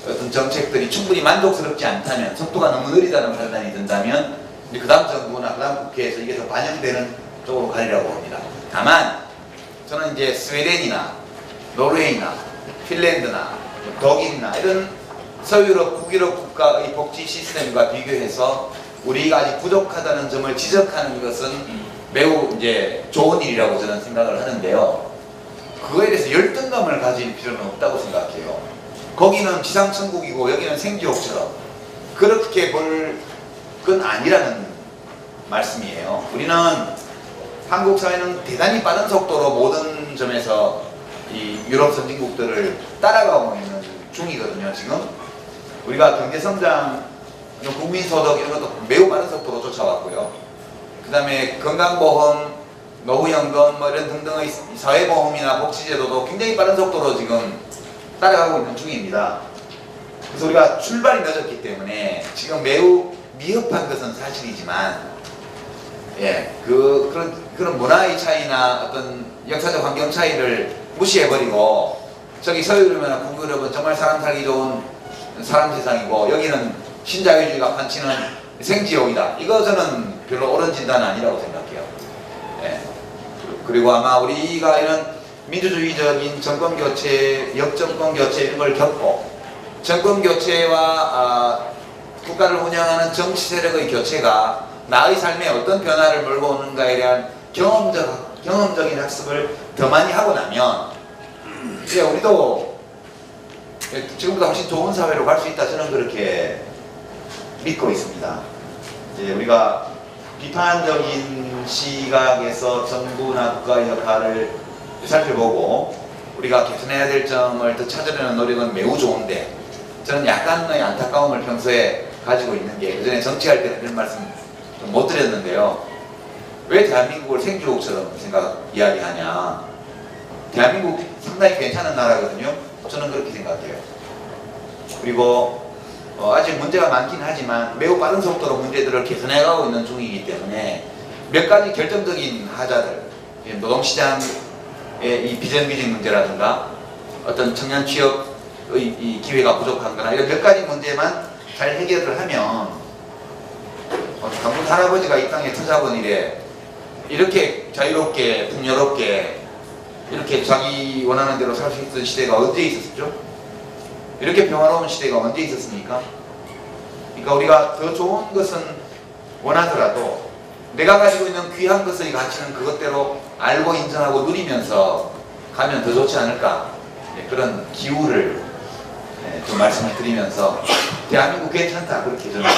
어떤 정책들이 충분히 만족스럽지 않다면, 속도가 너무 느리다는 판단이 든다면 그 다음 정부나 그 다음 국회에서 이게 더 반영되는 쪽으로 가리라고 봅니다. 다만 저는 이제 스웨덴이나 노르웨이나 핀란드나 독일이나 이런 서유럽, 북유럽 국가의 복지 시스템과 비교해서 우리가 아직 부족하다는 점을 지적하는 것은 매우 이제 좋은 일이라고 저는 생각을 하는데요. 그거에 대해서 열등감을 가질 필요는 없다고 생각해요. 거기는 지상천국이고 여기는 생지옥처럼 그렇게 볼 건 아니라는 말씀이에요. 우리는 한국 사회는 대단히 빠른 속도로 모든 점에서 이 유럽 선진국들을 따라가고 있는 중이거든요. 지금 우리가 경제성장, 국민소득 이런 것도 매우 빠른 속도로 쫓아왔고요. 그 다음에 건강보험, 노후연금 뭐 이런 등등의 사회보험이나 복지제도도 굉장히 빠른 속도로 지금 따라가고 있는 중입니다. 그래서 우리가 출발이 늦었기 때문에 지금 매우 미흡한 것은 사실이지만, 그런 문화의 차이나 어떤 역사적 환경 차이를 무시해버리고, 저기 서유럽이나 북유럽은 정말 사람 살기 좋은 사람 세상이고, 여기는 신자유주의가 판치는 생지옥이다. 이거 저는 별로 옳은 진단은 아니라고 생각해요. 그리고 아마 우리가 이런 민주주의적인 정권교체, 역정권교체 이런 걸 겪고, 정권교체와 국가를 운영하는 정치 세력의 교체가 나의 삶에 어떤 변화를 몰고 오는가에 대한 경험적인 학습을 더 많이 하고 나면 이제 우리도 지금보다 훨씬 좋은 사회로 갈 수 있다, 저는 그렇게 믿고 있습니다. 이제 우리가 비판적인 시각에서 정부나 국가의 역할을 살펴보고 우리가 개선해야 될 점을 더 찾으려는 노력은 매우 좋은데, 저는 약간의 안타까움을 평소에 가지고 있는 게, 그전에 정치할 때는 그런 말씀 좀 못 드렸는데요. 왜 대한민국을 생지옥처럼 이야기하냐. 대한민국 상당히 괜찮은 나라거든요. 저는 그렇게 생각해요. 그리고 아직 문제가 많긴 하지만 매우 빠른 속도로 문제들을 개선해가고 있는 중이기 때문에 몇 가지 결정적인 하자들, 노동시장의 이 비정규직 문제라든가 어떤 청년 취업의 이 기회가 부족한 거나 이런 몇 가지 문제만 잘 해결을 하면 강군 할아버지가 이 땅에 터잡은 이래 이렇게 자유롭게 풍요롭게 이렇게 자기 원하는 대로 살 수 있던 시대가 언제 있었죠? 이렇게 평화로운 시대가 언제 있었습니까? 그러니까 우리가 더 좋은 것은 원하더라도 내가 가지고 있는 귀한 것의 가치는 그것대로 알고 인정하고 누리면서 가면 더 좋지 않을까, 그런 기우를 좀 말씀을 드리면서 대한민국 괜찮다, 그렇게 저는